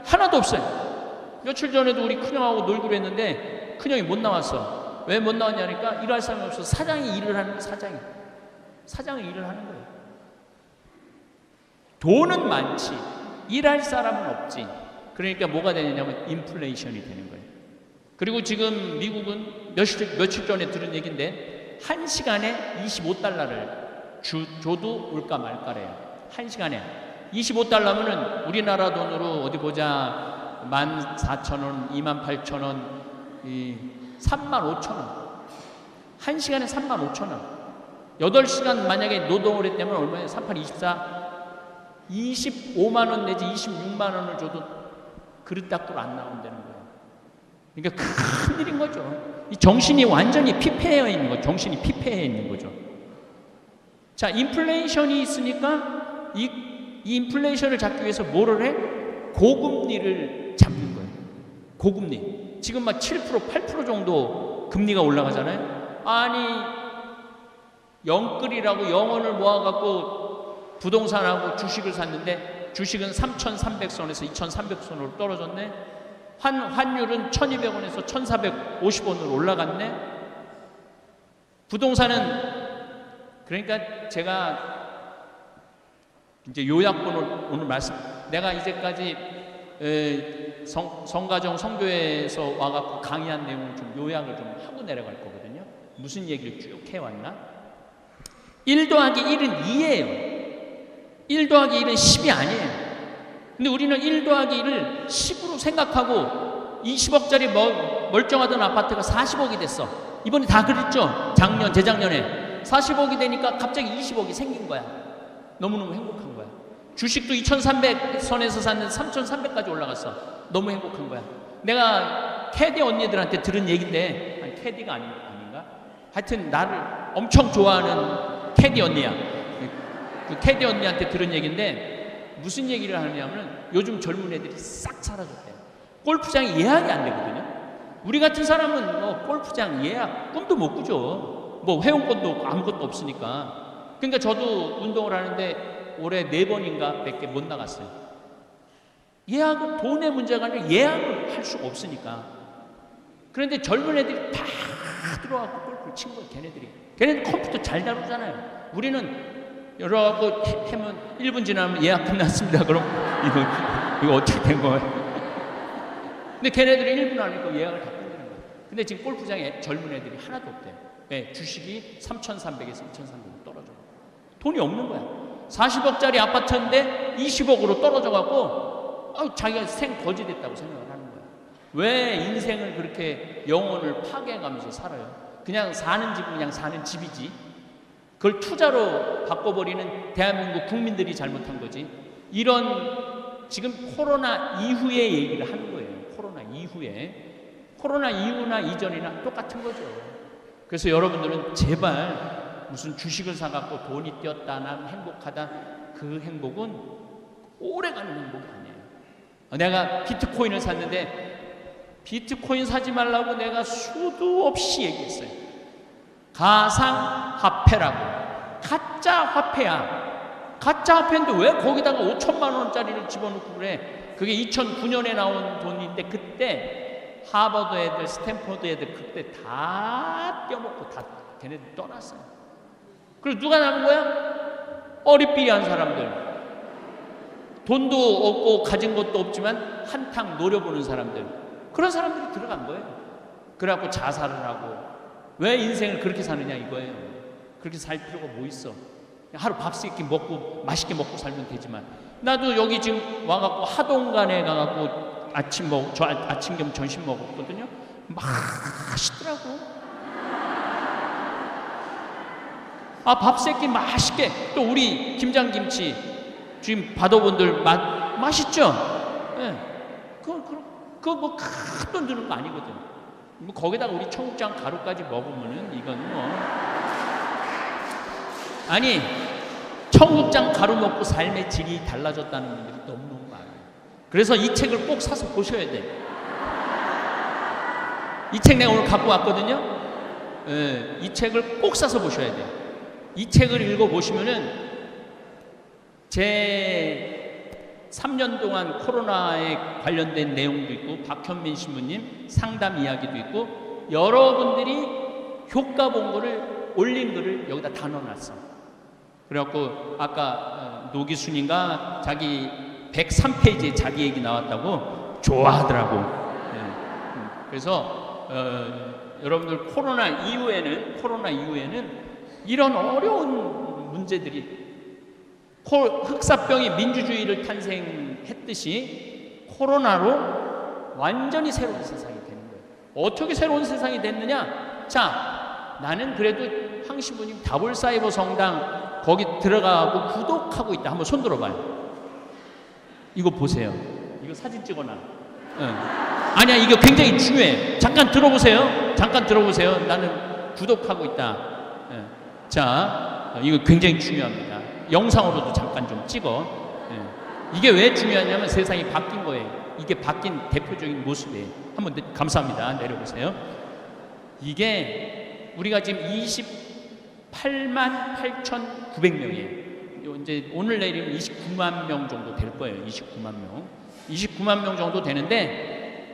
하나도 없어요. 며칠 전에도 우리 큰형하고 놀기로 했는데 큰형이 못 나왔어. 왜 못 나왔냐니까 일할 사람이 없어서 사장이 일을 하는 거예요. 사장이 일을 하는 거예요. 돈은 많지 일할 사람은 없지. 그러니까 뭐가 되느냐면 인플레이션이 되는 거예요. 그리고 지금 미국은 며칠 전에 들은 얘기인데 1시간에 25달러를 줘도 올까 말까래요. 1시간에 25달러면은 우리나라 돈으로 어디 보자 14,000원, 28,000원, 35,000원. 1시간에 35,000원. 8시간 만약에 노동을 했다면 얼마예요? 38, 24, 25만 원 내지 26만 원을 줘도 그릇 닦으러 안 나온다는 거예요. 그러니까 큰 일인 거죠. 이 정신이 완전히 피폐해 있는 거죠. 정신이 피폐해 있는 거죠. 자, 인플레이션이 있으니까 이 인플레이션을 잡기 위해서 뭐를 해? 고금리를 잡는 거예요. 고금리. 지금 막 7%, 8% 정도 금리가 올라가잖아요. 아니, 영끌이라고 영원을 모아갖고 부동산하고 주식을 샀는데 주식은 3,300선에서 2,300선으로 떨어졌네. 환율은 1,200원에서 1,450원으로 올라갔네. 부동산은 그러니까 제가 이제 요약본을 오늘 내가 이제까지 성가정 성교회에서 와갖고 강의한 내용을 좀 요약을 좀 하고 내려갈 거거든요. 무슨 얘기를 쭉 해왔나? 1 더하기 1은 2예요. 1 더하기 1은 10이 아니에요. 근데 우리는 1 더하기 1을 10으로 생각하고 20억짜리 멀쩡하던 아파트가 40억이 됐어. 이번에 다 그랬죠? 재작년에 40억이 되니까 갑자기 20억이 생긴 거야. 너무너무 행복한 거야. 주식도 2,300선에서 샀는데 3,300까지 올라갔어. 너무 행복한 거야. 내가 캐디 언니들한테 들은 얘기인데, 아니 캐디가 아닌가? 하여튼 나를 엄청 좋아하는 캐디 언니야. 그 캐디 언니한테 들은 얘기인데 무슨 얘기를 하느냐면 요즘 젊은 애들이 싹 사라졌대요. 골프장이 예약이 안 되거든요. 우리 같은 사람은 골프장 예약 꿈도 못 꾸죠. 회원권도 아무것도 없으니까. 그러니까 저도 운동을 하는데 올해 4번인가 밖에 못 나갔어요. 예약은 돈의 문제가 아니라 예약을 할 수가 없으니까. 그런데 젊은 애들이 다 들어와서 골프를 친 거예요. 걔네는 컴퓨터 잘 다루잖아요. 우리는 열어갖고 하면 1분 지나면 예약 끝났습니다. 그럼 이거 어떻게 된 거예요? 근데 걔네들이 1분 안에 예약을 다 끝내는 거예요. 근데 지금 골프장에 젊은 애들이 하나도 없대요. 네, 주식이 3,300에서 2,300으로 떨어져. 돈이 없는 거야. 40억짜리 아파트인데 20억으로 떨어져갖고 자기가 생거지됐다고 생각을 하는 거야. 왜 인생을 그렇게 영혼을 파괴해가면서 살아요? 그냥 사는 집은 그냥 사는 집이지. 그걸 투자로 바꿔버리는 대한민국 국민들이 잘못한 거지. 이런 지금 코로나 이후의 얘기를 하는 거예요. 코로나 이후에. 코로나 이후나 이전이나 똑같은 거죠. 그래서 여러분들은 제발 무슨 주식을 사갖고 돈이 뛰었다, 난 행복하다, 그 행복은 오래가는 행복이 아니에요. 내가 비트코인을 샀는데 비트코인 사지 말라고 내가 수도 없이 얘기했어요. 가상화폐라고. 가짜 화폐야. 가짜 화폐인데 왜 거기다가 5천만 원짜리를 집어넣고 그래? 그게 2009년에 나온 돈인데 그때 하버드 애들, 스탠포드 애들 그때 다 떼어먹고 다 걔네들 떠났어요. 그리고 누가 남은 거야? 어리삐리한 사람들. 돈도 없고 가진 것도 없지만 한탕 노려보는 사람들. 그런 사람들이 들어간 거예요. 그래갖고 자살을 하고. 왜 인생을 그렇게 사느냐 이거예요. 그렇게 살 필요가 뭐 있어. 하루 밥 세끼 먹고 맛있게 먹고 살면 되지만. 나도 여기 지금 와갖고 하동간에 가갖고 아침 겸 점심 먹었거든요. 맛있더라고. 밥 세끼 맛있게. 또 우리 김장김치 지금 받아본들 맛있죠? 예. 그거 뭐 큰 돈 드는 거 아니거든. 뭐 거기다가 우리 청국장 가루까지 먹으면은 이건 뭐. 아니, 청국장 가루 먹고 삶의 질이 달라졌다는 분들이 너무너무 많아요. 그래서 이 책을 꼭 사서 보셔야 돼. 이 책 내가 오늘 갖고 왔거든요. 예, 이 책을 꼭 사서 보셔야 돼요. 이 책을 읽어보시면은 제 3년 동안 코로나에 관련된 내용도 있고 박현민 신부님 상담 이야기도 있고 여러분들이 효과 본 거를 올린 글을 여기다 다 넣어놨어. 그래갖고 아까 노기순인가 자기 103페이지에 자기 얘기 나왔다고 좋아하더라고. 네. 그래서 여러분들 코로나 이후에는 이런 어려운 문제들이 흑사병이 민주주의를 탄생했듯이 코로나로 완전히 새로운 세상이 되는 거예요. 어떻게 새로운 세상이 됐느냐? 자, 나는 그래도 항신부님 다볼사이버 성당 거기 들어가고 구독하고 있다. 한번 손 들어봐요. 이거 보세요. 이거 사진 찍어놔. 응. 아니야, 이거 굉장히 중요해. 잠깐 들어보세요. 나는 구독하고 있다. 응. 자, 이거 굉장히 중요합니다. 영상으로도 잠깐 좀 찍어. 예. 이게 왜 중요하냐면 세상이 바뀐 거예요. 이게 바뀐 대표적인 모습이에요. 한번 감사합니다. 내려보세요. 이게 우리가 지금 28만 8,900명이에요. 이제 오늘 내일이면 29만 명 정도 될 거예요. 29만 명 정도 되는데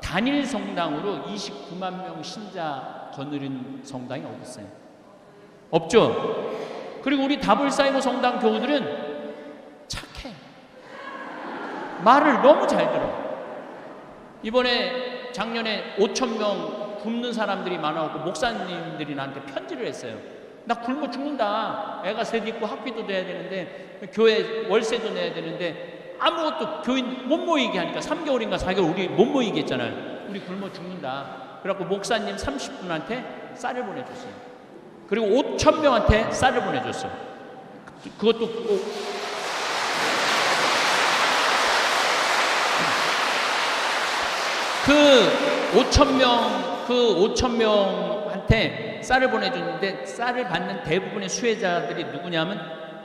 단일 성당으로 29만 명 신자 거느린 성당이 어디 있어요? 없죠? 그리고 우리 다볼사이버 성당 교우들은 착해. 말을 너무 잘 들어. 이번에 작년에 5,000명 굶는 사람들이 많아갖고 목사님들이 나한테 편지를 했어요. 나 굶어 죽는다. 애가 셋 있고 학비도 내야 되는데 교회 월세도 내야 되는데 아무것도 교인 못 모이게 하니까 3개월인가 4개월 우리 못 모이게 했잖아요. 우리 굶어 죽는다. 그래갖고 목사님 30분한테 쌀을 보내줬어요. 그리고 5,000명한테 쌀을 보내줬어요. 그것도 그 5,000명한테 쌀을 보내줬는데 쌀을 받는 대부분의 수혜자들이 누구냐면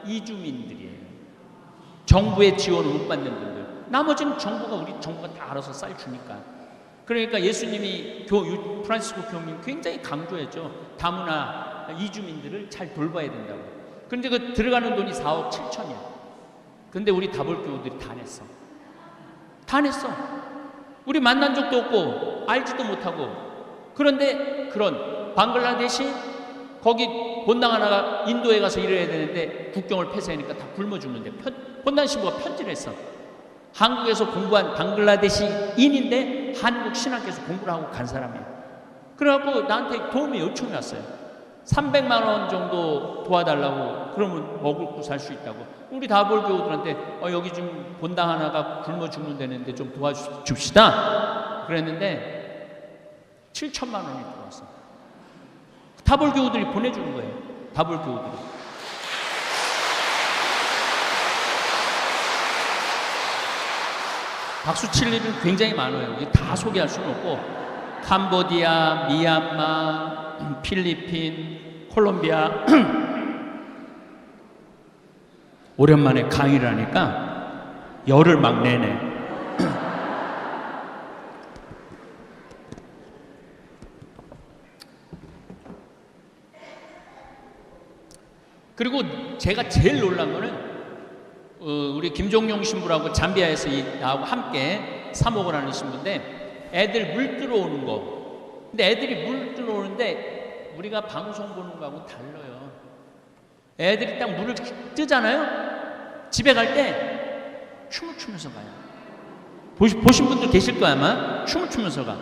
이주민들이에요. 정부의 지원을 못 받는 분들. 나머지는 우리 정부가 다 알아서 쌀 주니까. 그러니까 예수님이 프란시스코 교우님 굉장히 강조했죠. 다문화 이주민들을 잘 돌봐야 된다고. 그런데 그 들어가는 돈이 4억 7천이야. 근데 우리 다볼교우들이 다 냈어. 다 냈어. 우리 만난 적도 없고 알지도 못하고. 그런데 그런 방글라데시 거기 본당 하나가 인도에 가서 일해야 되는데 국경을 폐쇄하니까 다 굶어 죽는데 본당 신부가 편지를 했어. 한국에서 공부한 방글라데시인인데 한국 신학교에서 공부를 하고 간 사람이야. 그래갖고 나한테 도움이 요청이 왔어요. 300만 원 정도 도와달라고. 그러면 먹고 살 수 있다고. 우리 다볼교우들한테 여기 좀 본당 하나가 굶어 죽는다는데 좀 도와줍시다 그랬는데 7천만 원이 들어왔어. 다볼교우들이 보내주는 거예요. 다볼교우들이. 박수 칠 일은 굉장히 많아요. 다 소개할 수는 없고 캄보디아, 미얀마, 필리핀, 콜롬비아 오랜만에 강의를 하니까 열을 막 내네. 그리고 제가 제일 놀란 거는 우리 김종용 신부라고 잠비아에서 나하고 함께 사목을 하는 신부인데 애들 물 들어오는 거. 근데 애들이 물 들어오는데 우리가 방송 보는 거하고 달라요. 애들이 딱 물을 뜨잖아요. 집에 갈 때 춤을 추면서 가요. 보신 분들 계실 거야 아마. 춤을 추면서 가.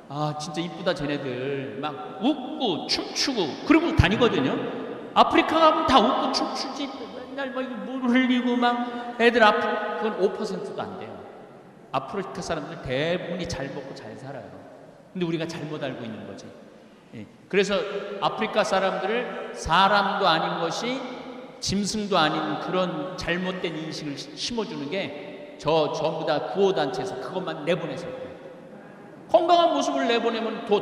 아 진짜 이쁘다 쟤네들. 막 웃고 춤추고 그러고 다니거든요. 아프리카 가면 다 웃고 춤추지. 맨날 막 물 흘리고 막 애들 그건 5%도 안 돼요. 아프리카 사람들 대부분이 잘 먹고 잘 살아요. 근데 우리가 잘못 알고 있는 거지. 예. 그래서 아프리카 사람들을 사람도 아닌 것이 짐승도 아닌 그런 잘못된 인식을 심어주는 게 전부 다 구호단체에서 그것만 내보내서 그래요. 건강한 모습을 내보내면 더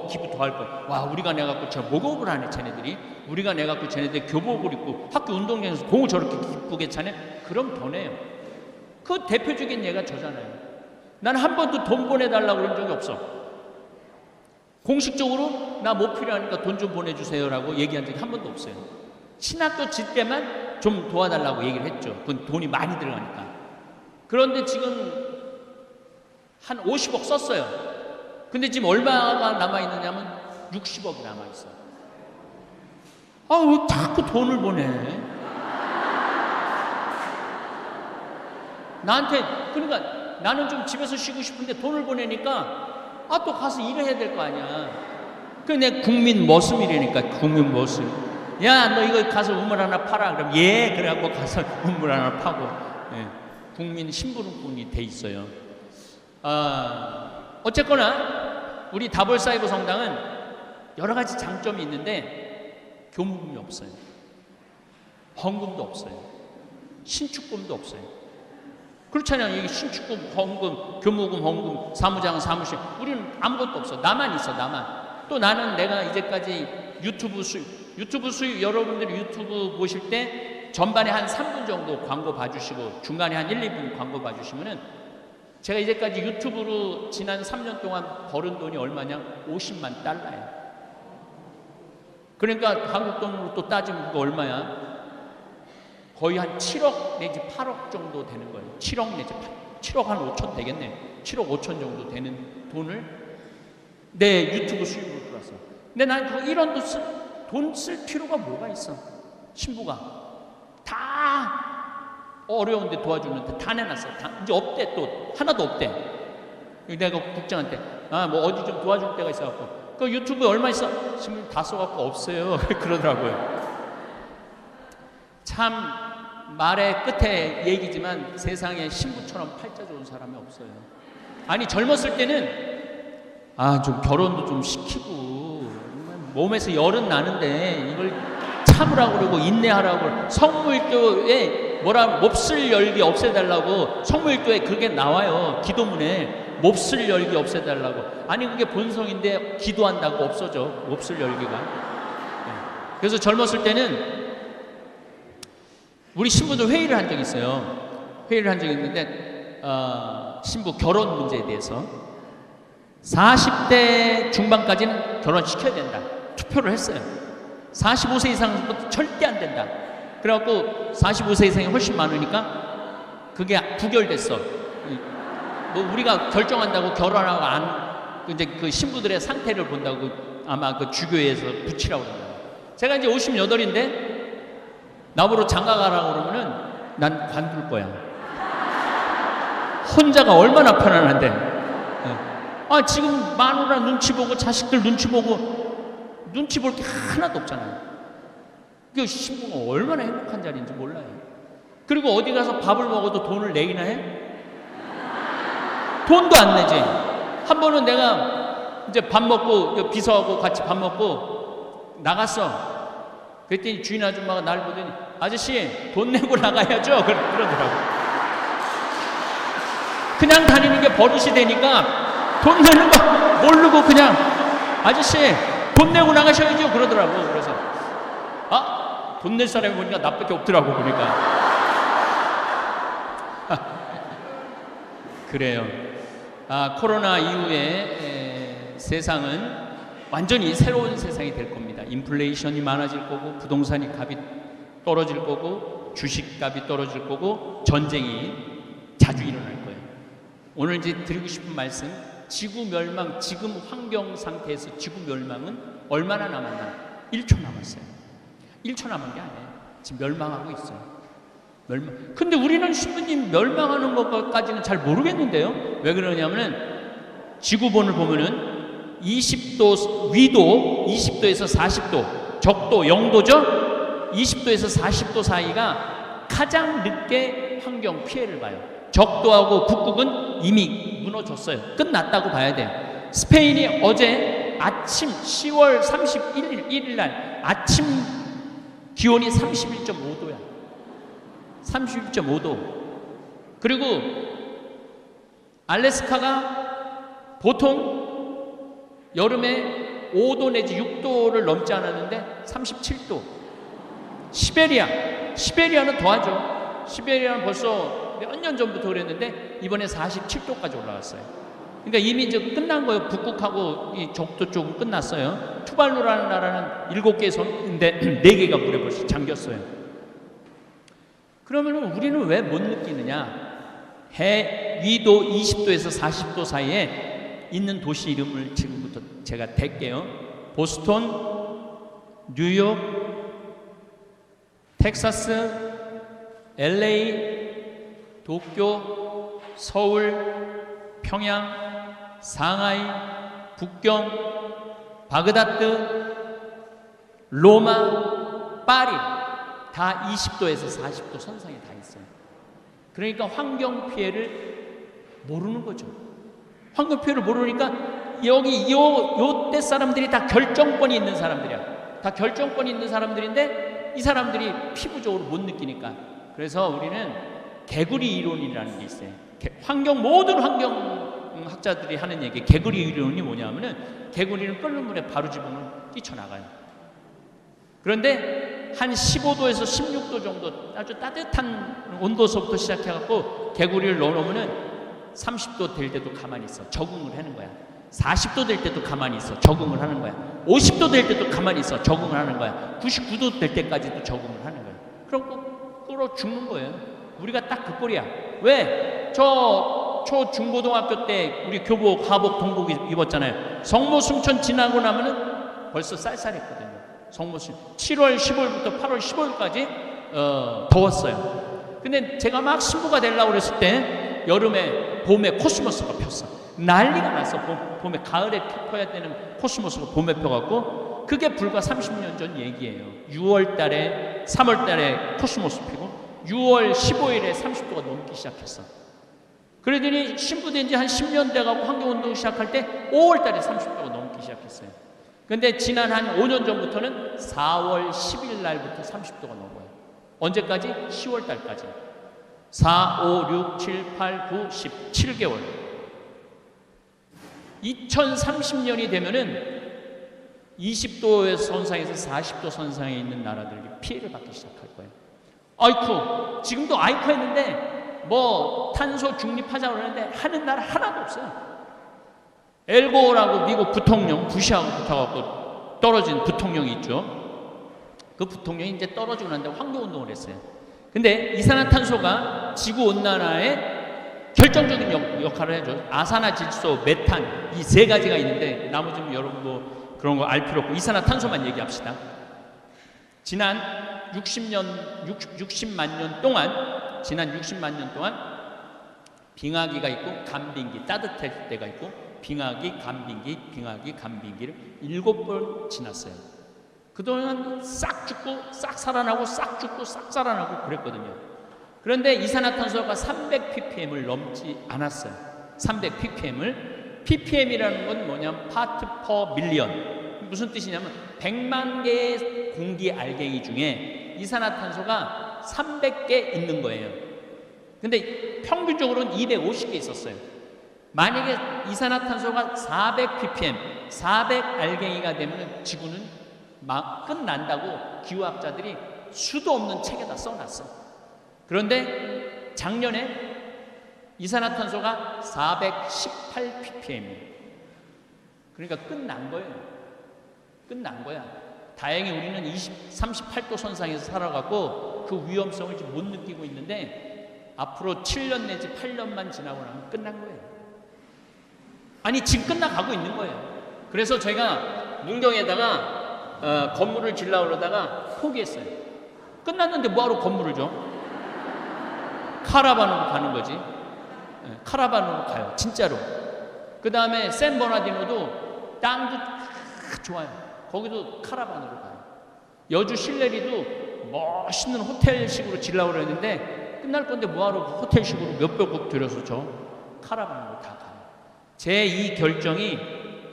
기부 더 할 거예요. 와 우리가 내갖고 저 목욕을 하네 쟤네들이. 우리가 내갖고 쟤네들 교복을 입고 학교 운동장에서 공을 저렇게 기쁘게 차네. 그럼 더 내요. 그 대표적인 예가 저잖아요. 난 한 번도 돈 보내달라고 그런 적이 없어. 공식적으로 나 뭐 필요하니까 돈 좀 보내주세요라고 얘기한 적이 한 번도 없어요. 신학교 질 때만 좀 도와달라고 얘기를 했죠. 그건 돈이 많이 들어가니까. 그런데 지금 한 50억 썼어요. 근데 지금 얼마가 남아있느냐면 60억이 남아있어요. 아, 왜 자꾸 돈을 보내? 나한테, 그러니까 나는 좀 집에서 쉬고 싶은데 돈을 보내니까 또 가서 일을 해야 될 거 아니야. 그 내 국민 머슴이라니까, 국민 머슴. 야, 너 이거 가서 우물 하나 팔아. 그럼 예, 그래갖고 가서 우물 하나 파고. 예, 국민 심부름꾼이 돼 있어요. 어쨌거나 우리 다볼사이버 성당은 여러 가지 장점이 있는데 교무금이 없어요. 헌금도 없어요. 신축금도 없어요. 그렇잖아요. 여기 신축금, 헌금, 교무금, 헌금, 사무장, 사무실. 우리는 아무것도 없어. 나만 있어, 나만. 또 나는 내가 이제까지 유튜브 수익, 여러분들이 유튜브 보실 때 전반에 한 3분 정도 광고 봐주시고 중간에 한 1, 2분 광고 봐주시면은 제가 이제까지 유튜브로 지난 3년 동안 벌은 돈이 얼마냐? 50만 달러예요. 그러니까 한국 돈으로 또 따지면 그거 얼마야? 거의 한 7억 내지 8억 정도 되는 거예요. 7억 내지 7억 한 5천 되겠네. 7억 5천 정도 되는 돈을 내 유튜브 수입으로 들었어. 근데 난 그 1원도 돈 쓸 필요가 뭐가 있어? 신부가 다 어려운데 도와주는데 다 내놨어. 이제 없대. 또 하나도 없대. 내가 국장한테 뭐 어디 좀 도와줄 데가 있어갖고 그 유튜브에 얼마 있어? 신부 다 써갖고 없어요. 그러더라고요. 참 말의 끝에 얘기지만 세상에 신부처럼 팔자 좋은 사람이 없어요. 아니 젊었을 때는 좀 결혼도 좀 시키고 몸에서 열은 나는데 이걸 참으라고 그러고 인내하라고 그러고 성물교에 몹쓸 열기 없애달라고 성물교에 그게 나와요. 기도문에 몹쓸 열기 없애달라고. 아니 그게 본성인데 기도한다고 없어져 몹쓸 열기가. 그래서 젊었을 때는 우리 신부들 회의를 한 적이 있어요. 회의를 한 적이 있는데 신부 결혼 문제에 대해서 40대 중반까지는 결혼시켜야 된다. 투표를 했어요. 45세 이상부터 절대 안 된다. 그래갖고 45세 이상이 훨씬 많으니까 그게 부결됐어. 뭐 우리가 결정한다고 결혼하고 안 이제 그 신부들의 상태를 본다고 아마 그 주교회에서 붙이라고 그러더라고요. 제가 이제 58인데 나보러 장가 가라고 그러면은 난 관둘 거야. 혼자가 얼마나 편안한데. 아, 지금 마누라 눈치 보고 자식들 눈치 보고 눈치 볼 게 하나도 없잖아요. 그 신부가 얼마나 행복한 자리인지 몰라요. 그리고 어디 가서 밥을 먹어도 돈을 내기나 해? 돈도 안 내지. 한 번은 내가 이제 밥 먹고 비서하고 같이 밥 먹고 나갔어. 그랬더니 주인 아줌마가 날 보더니 아저씨 돈 내고 나가야죠. 그러더라고. 그냥 다니는 게 버릇이 되니까 돈 내는 거 모르고 그냥 아저씨 돈 내고 나가셔야죠. 그러더라고. 그래서 아, 돈 낼 사람이 보니까 나밖에 없더라고. 보니까 그래요. 아, 코로나 이후에 세상은 완전히 새로운 세상이 될 겁니다. 인플레이션이 많아질 거고 부동산이 값이 떨어질 거고 주식값이 떨어질 거고 전쟁이 자주 일어날 거예요. 오늘 이제 드리고 싶은 말씀, 지구 멸망, 지금 환경 상태에서 지구 멸망은 얼마나 남았나? 1초 남았어요. 1초 남은 게 아니에요. 지금 멸망하고 있어요. 멸망. 근데 우리는 신부님 멸망하는 것까지는 잘 모르겠는데요. 왜 그러냐면은 지구본을 보면은 20도 위도 20도에서 40도, 적도 0도죠. 20도에서 40도 사이가 가장 늦게 환경 피해를 봐요. 적도하고 북극은 이미 무너졌어요. 끝났다고 봐야 돼요. 스페인이 어제 아침 10월 31일 날 아침 기온이 31.5도야. 31.5도. 그리고 알래스카가 보통 여름에 5도 내지 6도를 넘지 않았는데 37도. 시베리아는 더하죠. 시베리아는 벌써 몇 년 전부터 그랬는데 이번에 47도까지 올라갔어요. 그러니까 이미 이제 끝난 거예요. 북극하고 이 적도 쪽은 끝났어요. 투발루라는 나라는 7개 섬인데 4개가 물에 벌써 잠겼어요. 그러면 우리는 왜 못 느끼느냐? 해 위도 20도에서 40도 사이에 있는 도시 이름을 지금부터 제가 댈게요. 보스턴, 뉴욕, 텍사스, LA, 도쿄, 서울, 평양, 상하이, 북경, 바그다드, 로마, 파리 다 20도에서 40도 선상에 다 있어요. 그러니까 환경 피해를 모르는 거죠. 환경 피해를 모르니까 여기 요때 사람들이 다 결정권이 있는 사람들이야. 다 결정권이 있는 사람들인데 이 사람들이 피부적으로 못 느끼니까. 그래서 우리는 개구리 이론이라는 게 있어요. 모든 환경학자들이 하는 얘기, 개구리 이론이 뭐냐면은 개구리는 끓는 물에 바로 집으면 뛰쳐나가요. 그런데 한 15도에서 16도 정도 아주 따뜻한 온도서부터 시작해갖고 개구리를 넣어놓으면은 30도 될 때도 가만히 있어. 적응을 하는 거야. 40도 될 때도 가만히 있어. 적응을 하는 거야. 50도 될 때도 가만히 있어. 적응을 하는 거야. 99도 될 때까지도 적응을 하는 거야. 그럼 끓어 죽는 거예요. 우리가 딱 그 꼴이야. 왜? 중고등학교 때 우리 교복, 하복, 동복 입었잖아요. 성모 순천 지나고 나면은 벌써 쌀쌀했거든요. 성모 순천 7월 15일부터 8월 15일까지 더웠어요. 근데 제가 막 신부가 되려고 그랬을 때 봄에 코스모스가 폈어. 난리가 났어. 봄에 가을에 펴야 되는 코스모스가 봄에 펴갖고 그게 불과 30년 전 얘기예요. 6월 달에 3월 달에 코스모스 피고 6월 15일에 30도가 넘기 시작했어. 그러더니 신부된 지 한 10년 돼가고 환경운동 시작할 때 5월 달에 30도가 넘기 시작했어요. 근데 지난 한 5년 전부터는 4월 10일 날부터 30도가 넘어요. 언제까지? 10월 달까지. 4, 5, 6, 7, 8, 9, 10, 7개월. 2030년이 되면은 20도의 선상에서 40도 선상에 있는 나라들이 피해를 받기 시작할 거예요. 아이쿠, 지금도 아이쿠 했는데 뭐 탄소 중립하자고 그러는데 하는 나라 하나도 없어요. 엘고라고 미국 부통령, 부시하고 붙어갖고 떨어진 부통령이 있죠. 그 부통령이 이제 떨어지고 난 다음에 환경운동을 했어요. 근데 이산화탄소가 지구온난화에 결정적인 역할을 해줘. 아산화질소, 메탄 이 세 가지가 있는데 나머지는 여러분 뭐 그런 거 알 필요 없고 이산화탄소만 얘기합시다. 지난 60만 년 동안 빙하기가 있고 간빙기, 따뜻할 때가 있고 빙하기, 간빙기를 7번 지났어요. 그동안 싹 죽고 싹 살아나고 싹 죽고 싹 살아나고 그랬거든요. 그런데 이산화탄소가 300ppm을 넘지 않았어요. 300ppm을. ppm이라는 건 뭐냐면 파트 퍼 밀리언. 무슨 뜻이냐면 100만 개의 공기 알갱이 중에 이산화탄소가 300개 있는 거예요. 근데 평균적으로는 250개 있었어요. 만약에 이산화탄소가 400ppm, 400 알갱이가 되면 지구는 막 끝난다고 기후학자들이 수도 없는 책에다 써놨어. 그런데 작년에 이산화탄소가 418ppm이에요. 그러니까 끝난 거예요. 끝난 거야. 다행히 우리는 38도 선상에서 살아가고 그 위험성을 지금 못 느끼고 있는데 앞으로 7년 내지 8년만 지나고 나면 끝난 거예요. 아니 지금 끝나가고 있는 거예요. 그래서 제가 문경에다가 건물을 지으려고 그러다가 포기했어요. 끝났는데 뭐하러 건물을 줘? 카라반으로 가는 거지. 카라반으로 가요. 진짜로. 그 다음에 샌버나디노도 땅도 좋아요. 거기도 카라반으로 가요. 여주 실내리도 멋있는 호텔식으로 지으려고 그랬는데 끝날 건데 뭐하러 호텔식으로 몇백억 들여서 저 카라반으로 다 가요. 제 이 결정이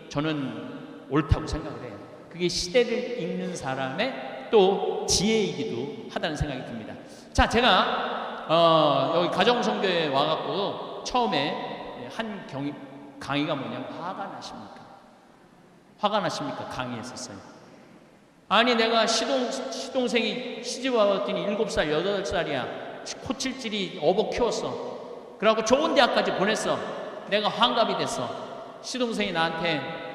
저는 옳다고 생각을 해요. 그게 시대를 읽는 사람의 또 지혜이기도 하다는 생각이 듭니다. 자, 제가 여기 가정성교에 와갖고 처음에 한 강의가 뭐냐면 화가 나십니까? 강의했었어요. 아니 내가 시동생이 시집 와봤더니 7살, 8살이야. 코칠질이 어복 키웠어. 그래갖고 좋은 대학까지 보냈어. 내가 환갑이 됐어. 시동생이 나한테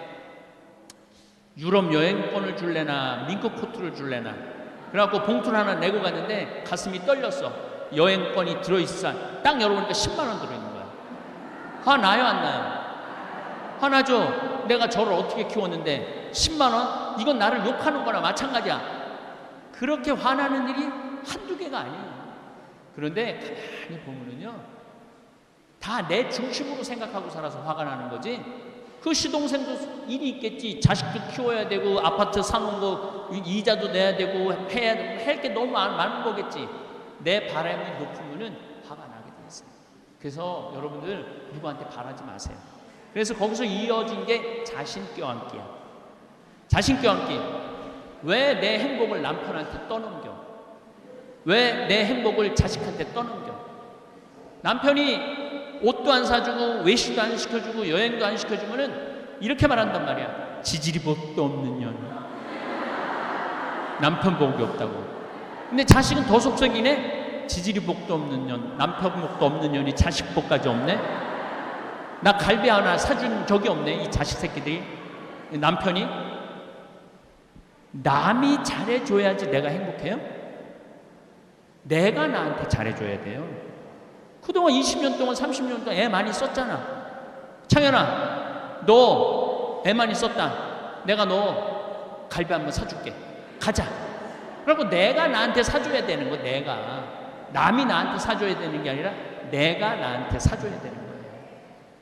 유럽 여행권을 줄래나 민크 코트를 줄래나. 그래갖고 봉투를 하나 내고 갔는데 가슴이 떨렸어. 여행권이 들어있어. 딱 열어보니까 10만 원 들어있는 거야. 화 나요 안 나요? 화나죠? 내가 저를 어떻게 키웠는데 10만 원? 이건 나를 욕하는 거나 마찬가지야. 그렇게 화나는 일이 한두 개가 아니에요. 그런데 가만히 보면은요, 다 내 중심으로 생각하고 살아서 화가 나는 거지. 그 시동생도 일이 있겠지. 자식도 키워야 되고 아파트 사놓은 거 이자도 내야 되고 해야 되고 할 게 너무 많은 거겠지. 내 바람이 높으면은 화가 나게 돼 있어요. 그래서 여러분들 누구한테 바라지 마세요. 그래서 거기서 이어진 게 자신 껴안기야. 자신 껴안기. 왜 내 행복을 남편한테 떠넘겨? 왜 내 행복을 자식한테 떠넘겨? 남편이 옷도 안 사주고 외식도 안 시켜주고 여행도 안 시켜주면은 이렇게 말한단 말이야. 지지리 복도 없는 년. 남편 복이 없다고. 근데 자식은 더 속썩이네. 지지리 복도 없는 년, 남편 복도 없는 년이 자식 복까지 없네. 나 갈비 하나 사준 적이 없네. 이 자식 새끼들이. 남편이 남이 잘해줘야지 내가 행복해요? 내가 나한테 잘해줘야 돼요. 그동안 20년 동안 30년 동안 애 많이 썼잖아. 창현아, 너 애 많이 썼다. 내가 너 갈비 한번 사줄게. 가자. 그리고 내가 나한테 사줘야 되는 거. 내가. 남이 나한테 사줘야 되는 게 아니라 내가 나한테 사줘야 되는 거예요.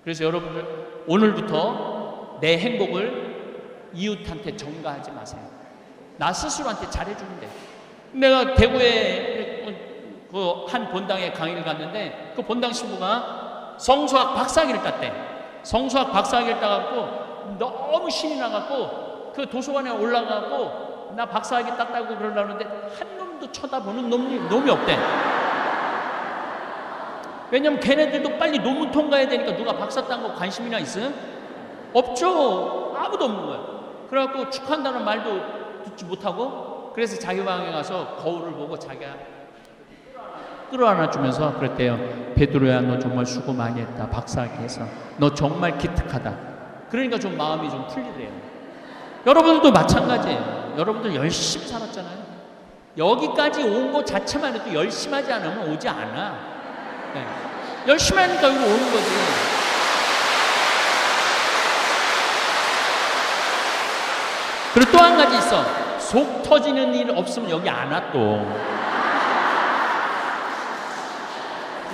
그래서 여러분들 오늘부터 내 행복을 이웃한테 전가하지 마세요. 나 스스로한테 잘해주면 돼. 내가 대구에 그 한 본당에 강의를 갔는데 그 본당 신부가 성수학 박사학위를 땄대. 성수학 박사학위를 따갖고 너무 신이 나갖고 그 도서관에 올라가고 나 박사학위 땄다고 그러려는데 한 놈도 쳐다보는 놈이 없대. 왜냐면 걔네들도 빨리 논문 통과해야 되니까 누가 박사 딴 거 관심이나 있어요? 없죠. 아무도 없는 거야. 그래갖고 축하한다는 말도 듣지 못하고 그래서 자기 방에 가서 거울을 보고 자기가 끌어안아주면서 그랬대요. 베드로야, 너 정말 수고 많이 했다. 박사학위 해서. 너 정말 기특하다. 그러니까 좀 마음이 좀 풀리래요. 여러분들도 마찬가지예요. 여러분들 열심히 살았잖아요. 여기까지 온 것 자체만 해도 열심히 하지 않으면 오지 않아. 네. 열심히 하니까 여기 오는 거지. 그리고 또 한 가지 있어. 속 터지는 일 없으면 여기 안 와 또.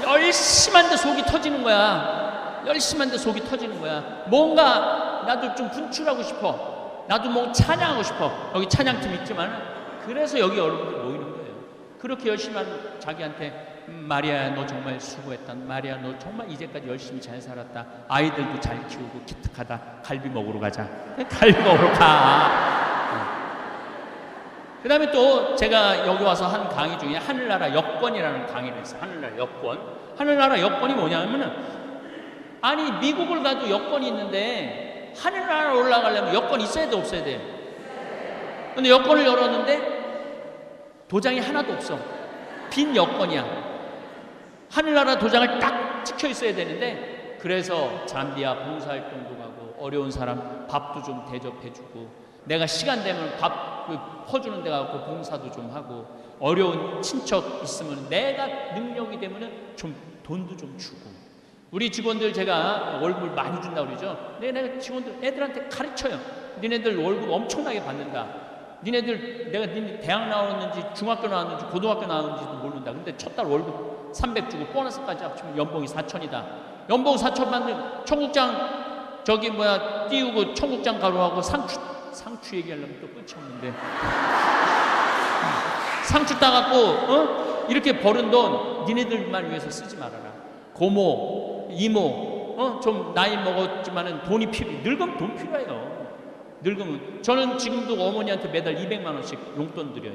열심히 하는데 속이 터지는 거야. 열심히 하는데 속이 터지는 거야. 뭔가 나도 좀 분출하고 싶어. 나도 뭐 찬양하고 싶어. 여기 찬양팀 있지만 그래서 여기 여러분들 모이는 거예요. 그렇게 열심히 하는 자기한테 마리아야 너 정말 수고했다. 마리아 너 정말 이제까지 열심히 잘 살았다. 아이들도 잘 키우고 기특하다. 갈비 먹으러 가자. 갈비 먹으러 가. 그 다음에 또 제가 여기 와서 한 강의 중에 하늘나라 여권이라는 강의를 했어요. 하늘나라 여권. 하늘나라 여권이 뭐냐면은 아니 미국을 가도 여권이 있는데 하늘나라 올라가려면 여권이 있어야 돼 없어야 돼? 근데 여권을 열었는데 도장이 하나도 없어. 빈 여권이야. 하늘나라 도장을 딱 찍혀 있어야 되는데 그래서 잠비아 봉사활동도 가고 어려운 사람 밥도 좀 대접해주고 내가 시간 되면 밥 퍼주는 데 가고 봉사도 좀 하고 어려운 친척 있으면 내가 능력이 되면은 좀 돈도 좀 주고 우리 직원들 제가 월급을 많이 준다고 그러죠. 내가 직원들 애들한테 가르쳐요. 니네들 월급 엄청나게 받는다. 니네들 내가 니네 대학 나왔는지 중학교 나왔는지 고등학교 나왔는지도 모른다. 근데 첫 달 월급 300 주고 보너스까지 합치면 연봉이 4천이다. 연봉 4천 받는 청국장 저기 뭐야 띄우고 청국장 가루하고 상추 얘기하려면 또 끝이 없는데 상추 따갖고 이렇게 버는 돈 니네들만 위해서 쓰지 말아라. 고모 이모 좀 나이 먹었지만은 돈이 늙으면 돈 필요해요. 늙으면 저는 지금도 어머니한테 매달 200만 원씩 용돈 드려요.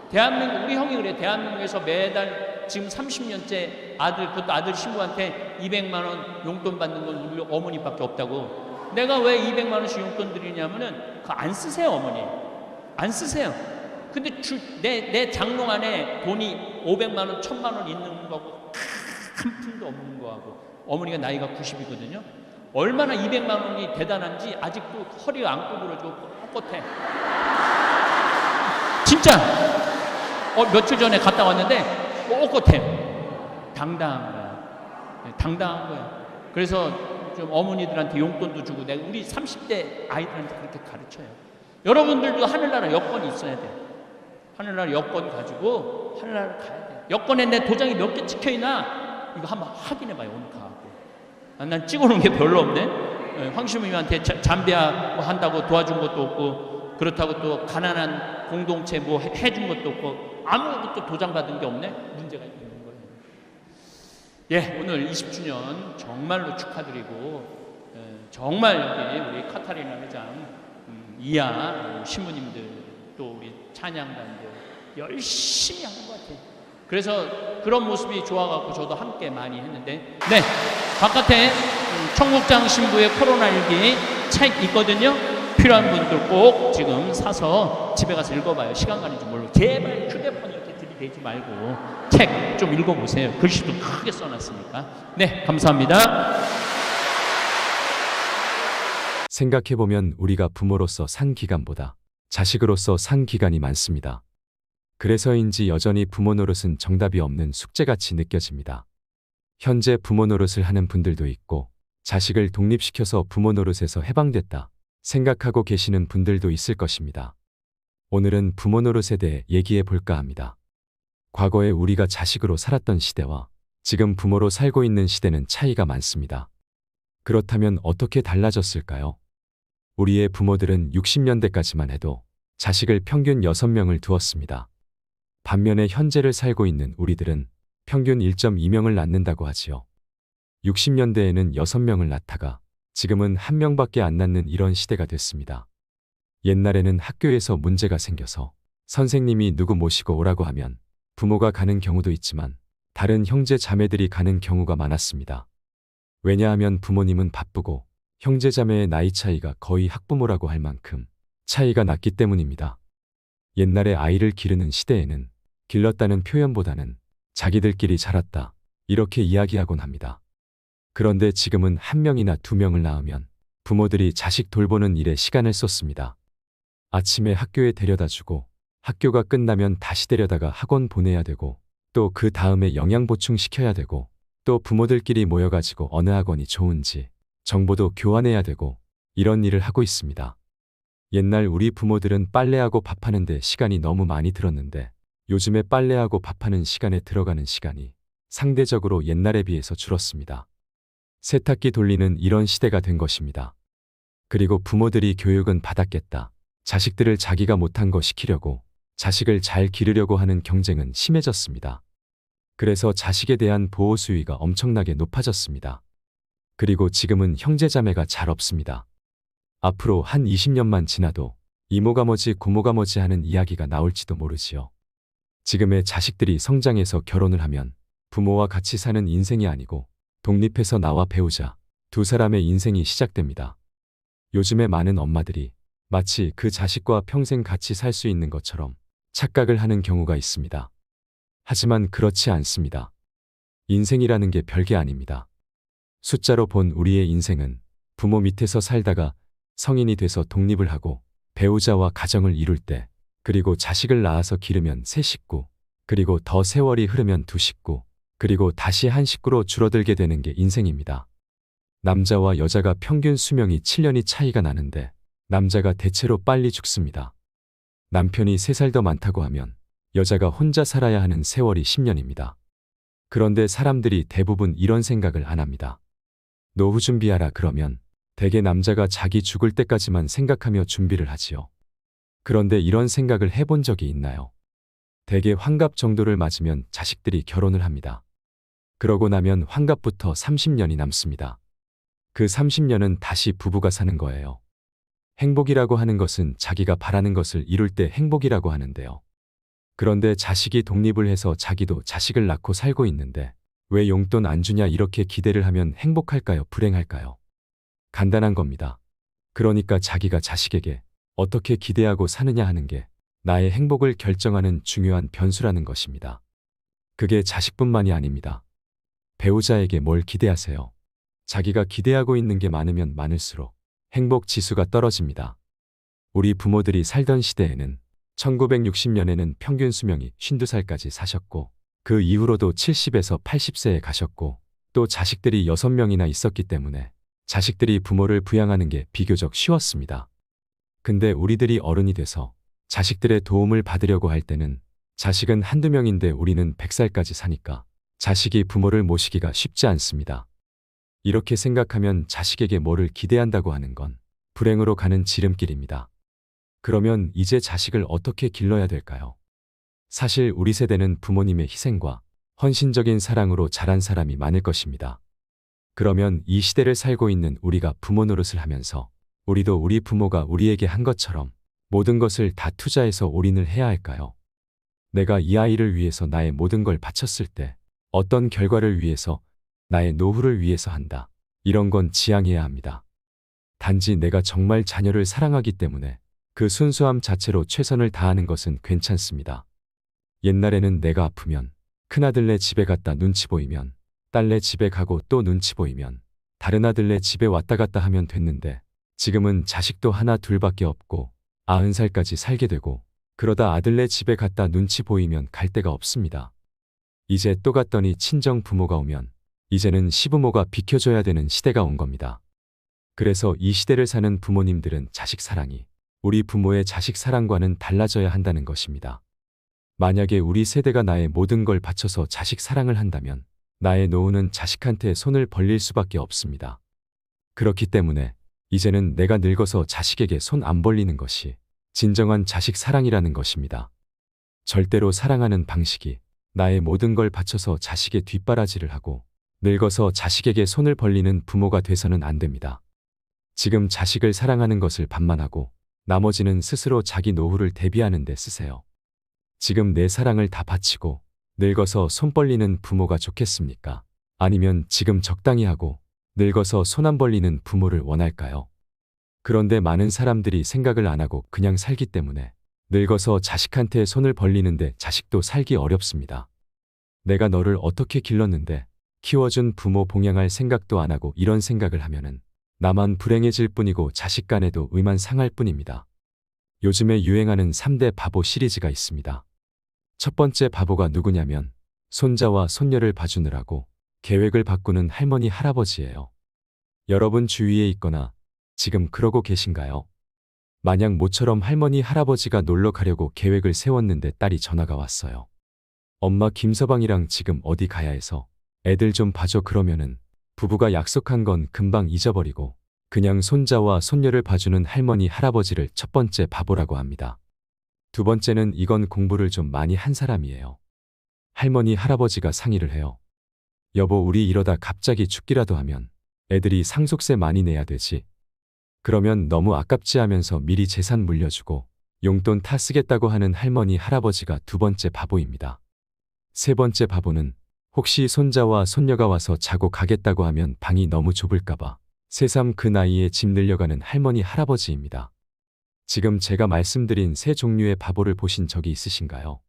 대한민국 우리 형이 그래. 대한민국에서 매달 지금 30년째 그것도 아들 신부한테 200만 원 용돈 받는 건 우리 어머니밖에 없다고. 내가 왜 200만 원씩 용돈 드리냐면은 그거 안 쓰세요 어머니. 안 쓰세요. 근데 내 장롱 안에 돈이 500만 원, 1000만 원 있는 거하고 한 푼도 없는 거하고 어머니가 나이가 90이거든요. 얼마나 200만 원이 대단한지 아직도 허리가 안 구부러지고 꼿꼿해. 진짜 며칠 전에 갔다 왔는데 꼿꼿해. 당당한 거야. 당당한 거야. 그래서 좀 어머니들한테 용돈도 주고 내가 우리 30대 아이들한테 그렇게 가르쳐요. 여러분들도 하늘나라 여권이 있어야 돼. 하늘나라 여권 가지고 하늘나라 가야 돼. 여권에 내 도장이 몇 개 찍혀 있나 이거 한번 확인해봐요. 오늘 가고. 난 찍어놓은 게 별로 없네. 황시무님한테 잠비아 뭐 한다고 도와준 것도 없고 그렇다고 또 가난한 공동체 뭐 해준 것도 없고 아무것도 도장 받은 게 없네. 문제가 있는 거예요. 예, 오늘 20주년 정말로 축하드리고 정말 여기 우리 카타리나 회장, 이하 신부님들 또 우리 찬양단들 열심히 한 것 같아요. 그래서 그런 모습이 좋아갖고 저도 함께 많이 했는데 네, 바깥에 청국장 신부의 코로나19 책 있거든요. 필요한 분들 꼭 지금 사서 집에 가서 읽어봐요. 시간 가는지 모르고 제발 휴대폰 이렇게 들이대지 말고 책 좀 읽어보세요. 글씨도 크게 써놨으니까. 네, 감사합니다. 생각해보면 우리가 부모로서 산 기간보다 자식으로서 산 기간이 많습니다. 그래서인지 여전히 부모 노릇은 정답이 없는 숙제같이 느껴집니다. 현재 부모 노릇을 하는 분들도 있고 자식을 독립시켜서 부모 노릇에서 해방됐다 생각하고 계시는 분들도 있을 것입니다. 오늘은 부모 노릇에 대해 얘기해 볼까 합니다. 과거에 우리가 자식으로 살았던 시대와 지금 부모로 살고 있는 시대는 차이가 많습니다. 그렇다면 어떻게 달라졌을까요? 우리의 부모들은 60년대까지만 해도 자식을 평균 6명을 두었습니다. 반면에 현재를 살고 있는 우리들은 평균 1.2명을 낳는다고 하지요. 60년대에는 6명을 낳다가 지금은 1명밖에 안 낳는 이런 시대가 됐습니다. 옛날에는 학교에서 문제가 생겨서 선생님이 누구 모시고 오라고 하면 부모가 가는 경우도 있지만 다른 형제 자매들이 가는 경우가 많았습니다. 왜냐하면 부모님은 바쁘고 형제 자매의 나이 차이가 거의 학부모라고 할 만큼 차이가 났기 때문입니다. 옛날에 아이를 기르는 시대에는 길렀다는 표현보다는 자기들끼리 자랐다 이렇게 이야기하곤 합니다. 그런데 지금은 1명이나 2명을 낳으면 부모들이 자식 돌보는 일에 시간을 쏟습니다. 아침에 학교에 데려다주고 학교가 끝나면 다시 데려다가 학원 보내야 되고 또 그 다음에 영양 보충시켜야 되고 또 부모들끼리 모여가지고 어느 학원이 좋은지 정보도 교환해야 되고 이런 일을 하고 있습니다. 옛날 우리 부모들은 빨래하고 밥하는데 시간이 너무 많이 들었는데 요즘에 빨래하고 밥하는 시간에 들어가는 시간이 상대적으로 옛날에 비해서 줄었습니다. 세탁기 돌리는 이런 시대가 된 것입니다. 그리고 부모들이 교육은 받았겠다. 자식들을 자기가 못한 거 시키려고 자식을 잘 기르려고 하는 경쟁은 심해졌습니다. 그래서 자식에 대한 보호 수위가 엄청나게 높아졌습니다. 그리고 지금은 형제자매가 잘 없습니다. 앞으로 한 20년만 지나도 이모가 뭐지 고모가 뭐지 하는 이야기가 나올지도 모르지요. 지금의 자식들이 성장해서 결혼을 하면 부모와 같이 사는 인생이 아니고 독립해서 나와 배우자 두 사람의 인생이 시작됩니다. 요즘에 많은 엄마들이 마치 그 자식과 평생 같이 살 수 있는 것처럼 착각을 하는 경우가 있습니다. 하지만 그렇지 않습니다. 인생이라는 게 별게 아닙니다. 숫자로 본 우리의 인생은 부모 밑에서 살다가 성인이 돼서 독립을 하고 배우자와 가정을 이룰 때 그리고 자식을 낳아서 기르면 세 식구 그리고 더 세월이 흐르면 두 식구 그리고 다시 한 식구로 줄어들게 되는 게 인생입니다. 남자와 여자가 평균 수명이 7년이 차이가 나는데 남자가 대체로 빨리 죽습니다. 남편이 3살 더 많다고 하면 여자가 혼자 살아야 하는 세월이 10년입니다. 그런데 사람들이 대부분 이런 생각을 안 합니다. 노후 준비하라 그러면 대개 남자가 자기 죽을 때까지만 생각하며 준비를 하지요. 그런데 이런 생각을 해본 적이 있나요? 대개 환갑 정도를 맞으면 자식들이 결혼을 합니다. 그러고 나면 환갑부터 30년이 남습니다. 그 30년은 다시 부부가 사는 거예요. 행복이라고 하는 것은 자기가 바라는 것을 이룰 때 행복이라고 하는데요. 그런데 자식이 독립을 해서 자기도 자식을 낳고 살고 있는데 왜 용돈 안 주냐 이렇게 기대를 하면 행복할까요? 불행할까요? 간단한 겁니다. 그러니까 자기가 자식에게 어떻게 기대하고 사느냐 하는 게 나의 행복을 결정하는 중요한 변수라는 것입니다. 그게 자식뿐만이 아닙니다. 배우자에게 뭘 기대하세요? 자기가 기대하고 있는 게 많으면 많을수록 행복 지수가 떨어집니다. 우리 부모들이 살던 시대에는 1960년에는 평균 수명이 52살까지 사셨고 그 이후로도 70에서 80세에 가셨고 또 자식들이 6명이나 있었기 때문에 자식들이 부모를 부양하는 게 비교적 쉬웠습니다. 근데 우리들이 어른이 돼서 자식들의 도움을 받으려고 할 때는 자식은 한두 명인데 우리는 100살까지 사니까 자식이 부모를 모시기가 쉽지 않습니다. 이렇게 생각하면 자식에게 뭐를 기대한다고 하는 건 불행으로 가는 지름길입니다. 그러면 이제 자식을 어떻게 길러야 될까요? 사실 우리 세대는 부모님의 희생과 헌신적인 사랑으로 자란 사람이 많을 것입니다. 그러면 이 시대를 살고 있는 우리가 부모 노릇을 하면서 우리도 우리 부모가 우리에게 한 것처럼 모든 것을 다 투자해서 올인을 해야 할까요? 내가 이 아이를 위해서 나의 모든 걸 바쳤을 때 어떤 결과를 위해서 나의 노후를 위해서 한다. 이런 건 지양해야 합니다. 단지 내가 정말 자녀를 사랑하기 때문에 그 순수함 자체로 최선을 다하는 것은 괜찮습니다. 옛날에는 내가 아프면 큰아들네 집에 갔다 눈치 보이면 딸네 집에 가고 또 눈치 보이면 다른 아들네 집에 왔다 갔다 하면 됐는데 지금은 자식도 하나 둘밖에 없고 90살까지 살게 되고 그러다 아들네 집에 갔다 눈치 보이면 갈 데가 없습니다. 이제 또 갔더니 친정 부모가 오면 이제는 시부모가 비켜줘야 되는 시대가 온 겁니다. 그래서 이 시대를 사는 부모님들은 자식 사랑이 우리 부모의 자식 사랑과는 달라져야 한다는 것입니다. 만약에 우리 세대가 나의 모든 걸 바쳐서 자식 사랑을 한다면 나의 노후는 자식한테 손을 벌릴 수밖에 없습니다. 그렇기 때문에 이제는 내가 늙어서 자식에게 손 안 벌리는 것이 진정한 자식 사랑이라는 것입니다. 절대로 사랑하는 방식이 나의 모든 걸 바쳐서 자식의 뒷바라지를 하고 늙어서 자식에게 손을 벌리는 부모가 돼서는 안 됩니다. 지금 자식을 사랑하는 것을 반만하고 나머지는 스스로 자기 노후를 대비하는 데 쓰세요. 지금 내 사랑을 다 바치고 늙어서 손 벌리는 부모가 좋겠습니까? 아니면 지금 적당히 하고 늙어서 손 안 벌리는 부모를 원할까요? 그런데 많은 사람들이 생각을 안 하고 그냥 살기 때문에 늙어서 자식한테 손을 벌리는데 자식도 살기 어렵습니다. 내가 너를 어떻게 길렀는데 키워준 부모 봉양할 생각도 안 하고 이런 생각을 하면은 나만 불행해질 뿐이고 자식 간에도 의만 상할 뿐입니다. 요즘에 유행하는 3대 바보 시리즈가 있습니다. 첫 번째 바보가 누구냐면 손자와 손녀를 봐주느라고 계획을 바꾸는 할머니 할아버지예요. 여러분 주위에 있거나 지금 그러고 계신가요? 만약 모처럼 할머니 할아버지가 놀러 가려고 계획을 세웠는데 딸이 전화가 왔어요. 엄마 김서방이랑 지금 어디 가야 해서 애들 좀 봐줘. 그러면은 부부가 약속한 건 금방 잊어버리고 그냥 손자와 손녀를 봐주는 할머니 할아버지를 첫 번째 바보라고 합니다. 두 번째는 이건 공부를 좀 많이 한 사람이에요. 할머니 할아버지가 상의를 해요. 여보, 우리 이러다 갑자기 죽기라도 하면 애들이 상속세 많이 내야 되지. 그러면 너무 아깝지 하면서 미리 재산 물려주고 용돈 타 쓰겠다고 하는 할머니 할아버지가 두 번째 바보입니다. 세 번째 바보는 혹시 손자와 손녀가 와서 자고 가겠다고 하면 방이 너무 좁을까봐 새삼 그 나이에 집 늘려가는 할머니 할아버지입니다. 지금 제가 말씀드린 세 종류의 바보를 보신 적이 있으신가요?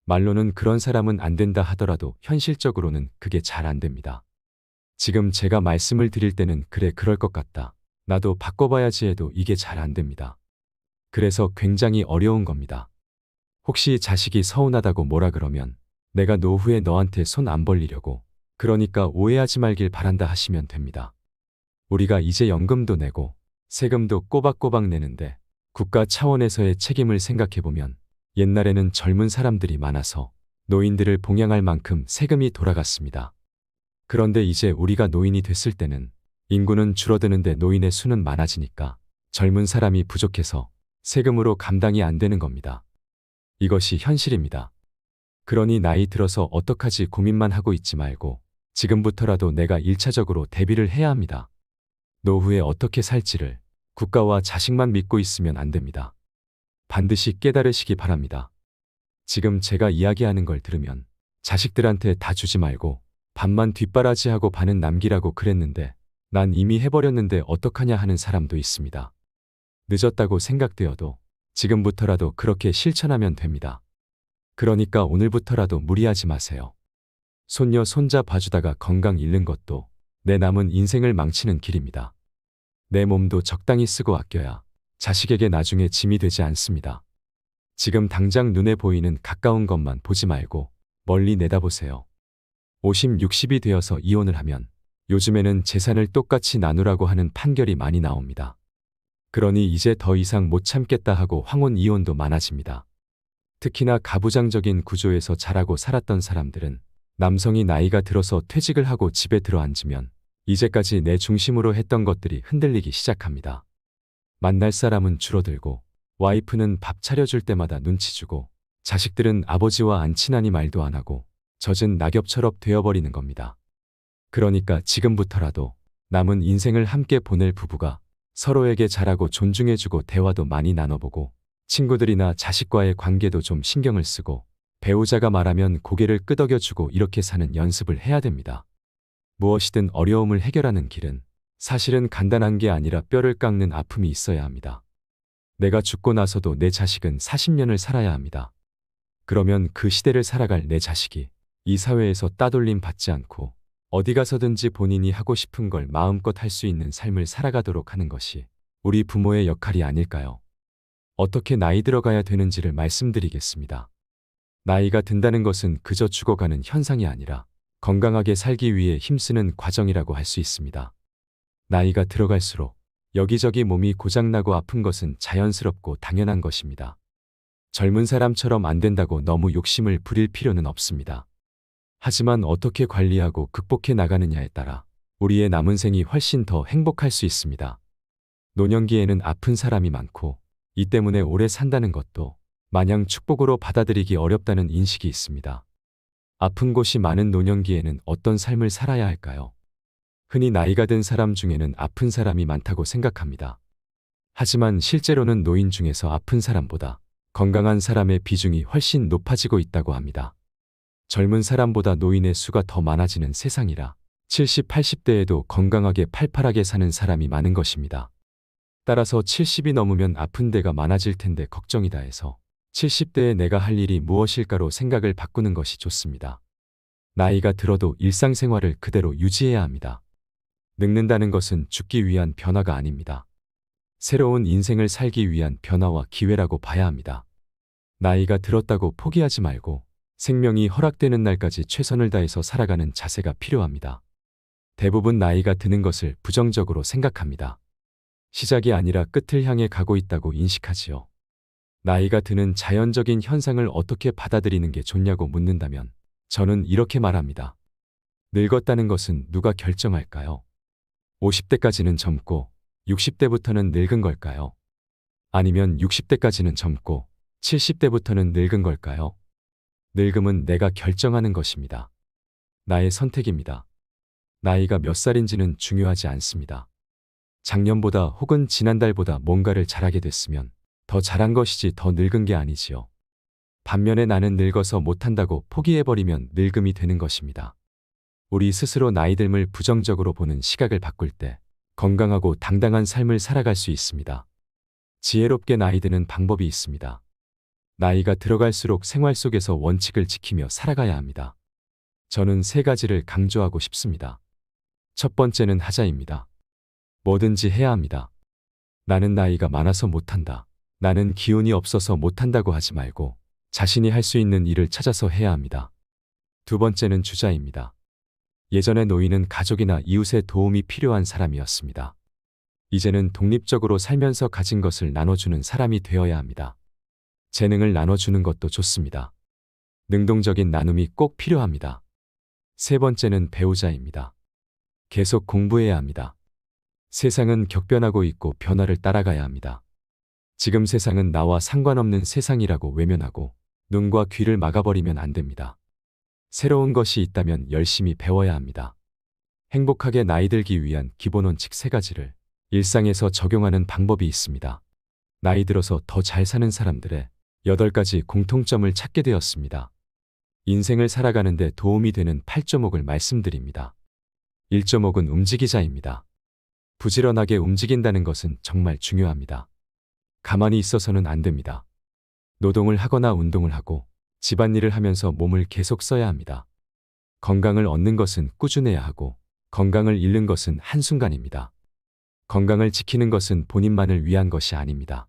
말로는 그런 사람은 안 된다 하더라도 현실적으로는 그게 잘 안 됩니다. 지금 제가 말씀을 드릴 때는 그래 그럴 것 같다. 나도 바꿔봐야지 해도 이게 잘 안 됩니다. 그래서 굉장히 어려운 겁니다. 혹시 자식이 서운하다고 뭐라 그러면 내가 노후에 너한테 손 안 벌리려고 그러니까 오해하지 말길 바란다 하시면 됩니다. 우리가 이제 연금도 내고 세금도 꼬박꼬박 내는데 국가 차원에서의 책임을 생각해보면 옛날에는 젊은 사람들이 많아서 노인들을 봉양할 만큼 세금이 돌아갔습니다. 그런데 이제 우리가 노인이 됐을 때는 인구는 줄어드는데 노인의 수는 많아지니까 젊은 사람이 부족해서 세금으로 감당이 안 되는 겁니다. 이것이 현실입니다. 그러니 나이 들어서 어떡하지 고민만 하고 있지 말고 지금부터라도 내가 1차적으로 대비를 해야 합니다. 노후에 어떻게 살지를 국가와 자식만 믿고 있으면 안 됩니다. 반드시 깨달으시기 바랍니다. 지금 제가 이야기하는 걸 들으면 자식들한테 다 주지 말고 반만 뒷바라지하고 반은 남기라고 그랬는데 난 이미 해버렸는데 어떡하냐 하는 사람도 있습니다. 늦었다고 생각되어도 지금부터라도 그렇게 실천하면 됩니다. 그러니까 오늘부터라도 무리하지 마세요. 손녀 손자 봐주다가 건강 잃는 것도 내 남은 인생을 망치는 길입니다. 내 몸도 적당히 쓰고 아껴야 자식에게 나중에 짐이 되지 않습니다. 지금 당장 눈에 보이는 가까운 것만 보지 말고 멀리 내다보세요. 50, 60이 되어서 이혼을 하면 요즘에는 재산을 똑같이 나누라고 하는 판결이 많이 나옵니다. 그러니 이제 더 이상 못 참겠다 하고 황혼 이혼도 많아집니다. 특히나 가부장적인 구조에서 자라고 살았던 사람들은 남성이 나이가 들어서 퇴직을 하고 집에 들어앉으면 이제까지 내 중심으로 했던 것들이 흔들리기 시작합니다. 만날 사람은 줄어들고 와이프는 밥 차려줄 때마다 눈치 주고 자식들은 아버지와 안 친하니 말도 안 하고 젖은 낙엽처럼 되어버리는 겁니다. 그러니까 지금부터라도 남은 인생을 함께 보낼 부부가 서로에게 잘하고 존중해주고 대화도 많이 나눠보고 친구들이나 자식과의 관계도 좀 신경을 쓰고 배우자가 말하면 고개를 끄덕여주고 이렇게 사는 연습을 해야 됩니다. 무엇이든 어려움을 해결하는 길은 사실은 간단한 게 아니라 뼈를 깎는 아픔이 있어야 합니다. 내가 죽고 나서도 내 자식은 40년을 살아야 합니다. 그러면 그 시대를 살아갈 내 자식이 이 사회에서 따돌림 받지 않고 어디 가서든지 본인이 하고 싶은 걸 마음껏 할 수 있는 삶을 살아가도록 하는 것이 우리 부모의 역할이 아닐까요? 어떻게 나이 들어가야 되는지를 말씀드리겠습니다. 나이가 든다는 것은 그저 죽어가는 현상이 아니라 건강하게 살기 위해 힘쓰는 과정이라고 할 수 있습니다. 나이가 들어갈수록 여기저기 몸이 고장나고 아픈 것은 자연스럽고 당연한 것입니다. 젊은 사람처럼 안 된다고 너무 욕심을 부릴 필요는 없습니다. 하지만 어떻게 관리하고 극복해 나가느냐에 따라 우리의 남은 생이 훨씬 더 행복할 수 있습니다. 노년기에는 아픈 사람이 많고 이 때문에 오래 산다는 것도 마냥 축복으로 받아들이기 어렵다는 인식이 있습니다. 아픈 곳이 많은 노년기에는 어떤 삶을 살아야 할까요? 흔히 나이가 든 사람 중에는 아픈 사람이 많다고 생각합니다. 하지만 실제로는 노인 중에서 아픈 사람보다 건강한 사람의 비중이 훨씬 높아지고 있다고 합니다. 젊은 사람보다 노인의 수가 더 많아지는 세상이라 70, 80대에도 건강하게 팔팔하게 사는 사람이 많은 것입니다. 따라서 70이 넘으면 아픈 데가 많아질 텐데 걱정이다 해서 70대에 내가 할 일이 무엇일까로 생각을 바꾸는 것이 좋습니다. 나이가 들어도 일상생활을 그대로 유지해야 합니다. 늙는다는 것은 죽기 위한 변화가 아닙니다. 새로운 인생을 살기 위한 변화와 기회라고 봐야 합니다. 나이가 들었다고 포기하지 말고 생명이 허락되는 날까지 최선을 다해서 살아가는 자세가 필요합니다. 대부분 나이가 드는 것을 부정적으로 생각합니다. 시작이 아니라 끝을 향해 가고 있다고 인식하지요. 나이가 드는 자연적인 현상을 어떻게 받아들이는 게 좋냐고 묻는다면 저는 이렇게 말합니다. 늙었다는 것은 누가 결정할까요? 50대까지는 젊고 60대부터는 늙은 걸까요? 아니면 60대까지는 젊고 70대부터는 늙은 걸까요? 늙음은 내가 결정하는 것입니다. 나의 선택입니다. 나이가 몇 살인지는 중요하지 않습니다. 작년보다 혹은 지난달보다 뭔가를 잘하게 됐으면 더 잘한 것이지 더 늙은 게 아니지요. 반면에 나는 늙어서 못한다고 포기해버리면 늙음이 되는 것입니다. 우리 스스로 나이듦을 부정적으로 보는 시각을 바꿀 때 건강하고 당당한 삶을 살아갈 수 있습니다. 지혜롭게 나이 드는 방법이 있습니다. 나이가 들어갈수록 생활 속에서 원칙을 지키며 살아가야 합니다. 저는 3가지를 강조하고 싶습니다. 첫 번째는 하자입니다. 뭐든지 해야 합니다. 나는 나이가 많아서 못한다. 나는 기운이 없어서 못한다고 하지 말고 자신이 할 수 있는 일을 찾아서 해야 합니다. 두 번째는 주자입니다. 예전의 노인은 가족이나 이웃의 도움이 필요한 사람이었습니다. 이제는 독립적으로 살면서 가진 것을 나눠주는 사람이 되어야 합니다. 재능을 나눠주는 것도 좋습니다. 능동적인 나눔이 꼭 필요합니다. 세 번째는 배우자입니다. 계속 공부해야 합니다. 세상은 격변하고 있고 변화를 따라가야 합니다. 지금 세상은 나와 상관없는 세상이라고 외면하고 눈과 귀를 막아버리면 안 됩니다. 새로운 것이 있다면 열심히 배워야 합니다. 행복하게 나이 들기 위한 기본 원칙 3가지를 일상에서 적용하는 방법이 있습니다. 나이 들어서 더 잘 사는 사람들의 8가지 공통점을 찾게 되었습니다. 인생을 살아가는데 도움이 되는 8조목을 말씀드립니다. 1조목은 움직이자입니다. 부지런하게 움직인다는 것은 정말 중요합니다. 가만히 있어서는 안 됩니다. 노동을 하거나 운동을 하고 집안일을 하면서 몸을 계속 써야 합니다. 건강을 얻는 것은 꾸준해야 하고 건강을 잃는 것은 한순간입니다. 건강을 지키는 것은 본인만을 위한 것이 아닙니다.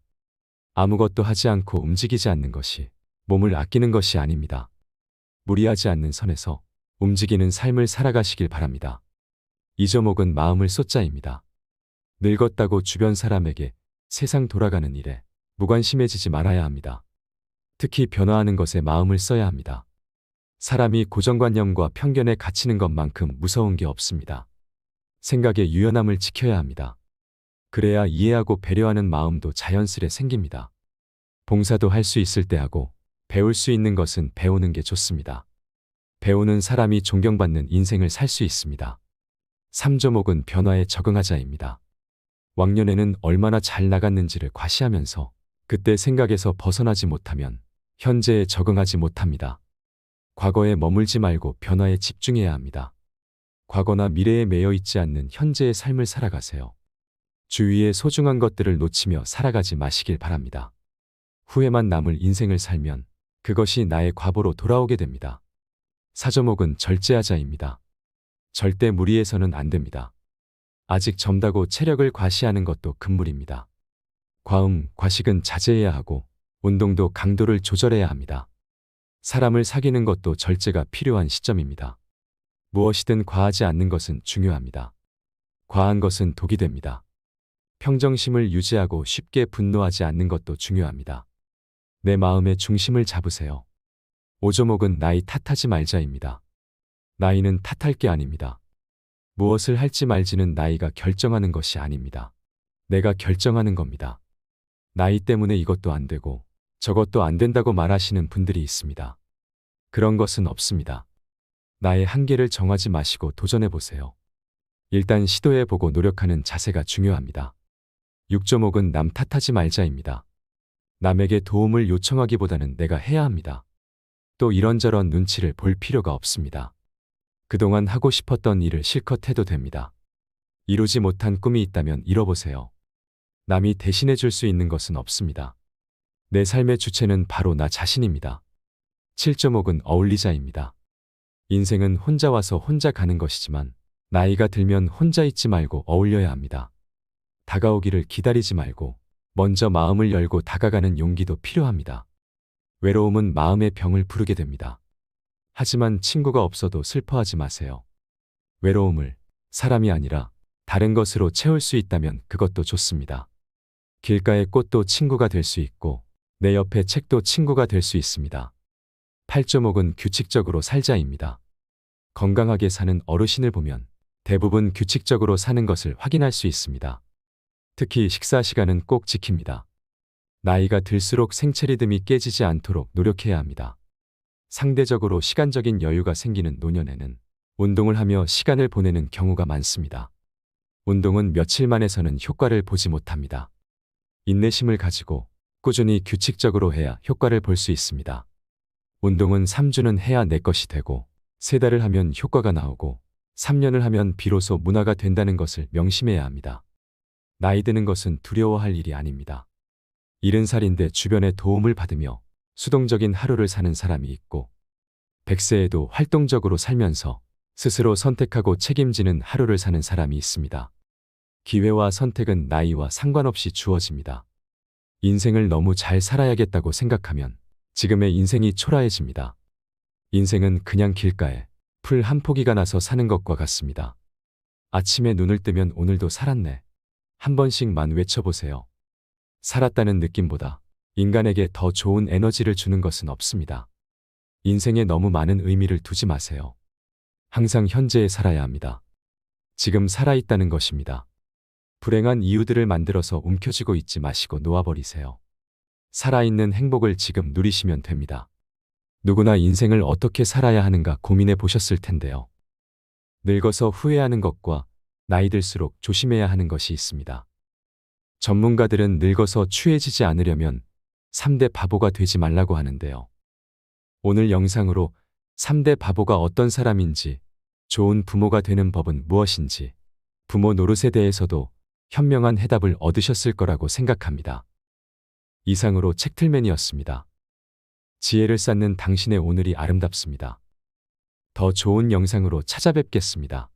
아무것도 하지 않고 움직이지 않는 것이 몸을 아끼는 것이 아닙니다. 무리하지 않는 선에서 움직이는 삶을 살아가시길 바랍니다. 2조목은 마음을 쏟자입니다. 늙었다고 주변 사람에게 세상 돌아가는 일에 무관심해지지 말아야 합니다. 특히 변화하는 것에 마음을 써야 합니다. 사람이 고정관념과 편견에 갇히는 것만큼 무서운 게 없습니다. 생각의 유연함을 지켜야 합니다. 그래야 이해하고 배려하는 마음도 자연스레 생깁니다. 봉사도 할 수 있을 때 하고 배울 수 있는 것은 배우는 게 좋습니다. 배우는 사람이 존경받는 인생을 살 수 있습니다. 3조목은 변화에 적응하자입니다. 왕년에는 얼마나 잘 나갔는지를 과시하면서 그때 생각에서 벗어나지 못하면 현재에 적응하지 못합니다. 과거에 머물지 말고 변화에 집중해야 합니다. 과거나 미래에 매여 있지 않는 현재의 삶을 살아가세요. 주위의 소중한 것들을 놓치며 살아가지 마시길 바랍니다. 후회만 남을 인생을 살면 그것이 나의 과보로 돌아오게 됩니다. 4조목은 절제하자입니다. 절대 무리해서는 안 됩니다. 아직 젊다고 체력을 과시하는 것도 금물입니다. 과음, 과식은 자제해야 하고 운동도 강도를 조절해야 합니다. 사람을 사귀는 것도 절제가 필요한 시점입니다. 무엇이든 과하지 않는 것은 중요합니다. 과한 것은 독이 됩니다. 평정심을 유지하고 쉽게 분노하지 않는 것도 중요합니다. 내 마음의 중심을 잡으세요. 5조목은 나이 탓하지 말자입니다. 나이는 탓할 게 아닙니다. 무엇을 할지 말지는 나이가 결정하는 것이 아닙니다. 내가 결정하는 겁니다. 나이 때문에 이것도 안 되고 저것도 안 된다고 말하시는 분들이 있습니다. 그런 것은 없습니다. 나의 한계를 정하지 마시고 도전해 보세요. 일단 시도해보고 노력하는 자세가 중요합니다. 6조목은 남 탓하지 말자입니다. 남에게 도움을 요청하기보다는 내가 해야 합니다. 또 이런저런 눈치를 볼 필요가 없습니다. 그동안 하고 싶었던 일을 실컷 해도 됩니다. 이루지 못한 꿈이 있다면 이뤄보세요. 남이 대신해 줄 수 있는 것은 없습니다. 내 삶의 주체는 바로 나 자신입니다. 7조목은 어울리자입니다. 인생은 혼자 와서 혼자 가는 것이지만 나이가 들면 혼자 있지 말고 어울려야 합니다. 다가오기를 기다리지 말고 먼저 마음을 열고 다가가는 용기도 필요합니다. 외로움은 마음의 병을 부르게 됩니다. 하지만 친구가 없어도 슬퍼하지 마세요. 외로움을 사람이 아니라 다른 것으로 채울 수 있다면 그것도 좋습니다. 길가의 꽃도 친구가 될 수 있고 내 옆에 책도 친구가 될 수 있습니다. 8.5은 규칙적으로 살자입니다. 건강하게 사는 어르신을 보면 대부분 규칙적으로 사는 것을 확인할 수 있습니다. 특히 식사 시간은 꼭 지킵니다. 나이가 들수록 생체 리듬이 깨지지 않도록 노력해야 합니다. 상대적으로 시간적인 여유가 생기는 노년에는 운동을 하며 시간을 보내는 경우가 많습니다. 운동은 며칠만 해서는 효과를 보지 못합니다. 인내심을 가지고 꾸준히 규칙적으로 해야 효과를 볼 수 있습니다. 운동은 3주는 해야 내 것이 되고 3달을 하면 효과가 나오고 3년을 하면 비로소 문화가 된다는 것을 명심해야 합니다. 나이 드는 것은 두려워할 일이 아닙니다. 70살인데 주변의 도움을 받으며 수동적인 하루를 사는 사람이 있고 100세에도 활동적으로 살면서 스스로 선택하고 책임지는 하루를 사는 사람이 있습니다. 기회와 선택은 나이와 상관없이 주어집니다. 인생을 너무 잘 살아야겠다고 생각하면 지금의 인생이 초라해집니다. 인생은 그냥 길가에 풀 한 포기가 나서 사는 것과 같습니다. 아침에 눈을 뜨면 오늘도 살았네. 한 번씩만 외쳐보세요. 살았다는 느낌보다 인간에게 더 좋은 에너지를 주는 것은 없습니다. 인생에 너무 많은 의미를 두지 마세요. 항상 현재에 살아야 합니다. 지금 살아있다는 것입니다. 불행한 이유들을 만들어서 움켜쥐고 있지 마시고 놓아버리세요. 살아있는 행복을 지금 누리시면 됩니다. 누구나 인생을 어떻게 살아야 하는가 고민해 보셨을 텐데요. 늙어서 후회하는 것과 나이 들수록 조심해야 하는 것이 있습니다. 전문가들은 늙어서 추해지지 않으려면 3대 바보가 되지 말라고 하는데요. 오늘 영상으로 3대 바보가 어떤 사람인지, 좋은 부모가 되는 법은 무엇인지, 부모 노릇에 대해서도 현명한 해답을 얻으셨을 거라고 생각합니다. 이상으로 책틀맨이었습니다. 지혜를 쌓는 당신의 오늘이 아름답습니다. 더 좋은 영상으로 찾아뵙겠습니다.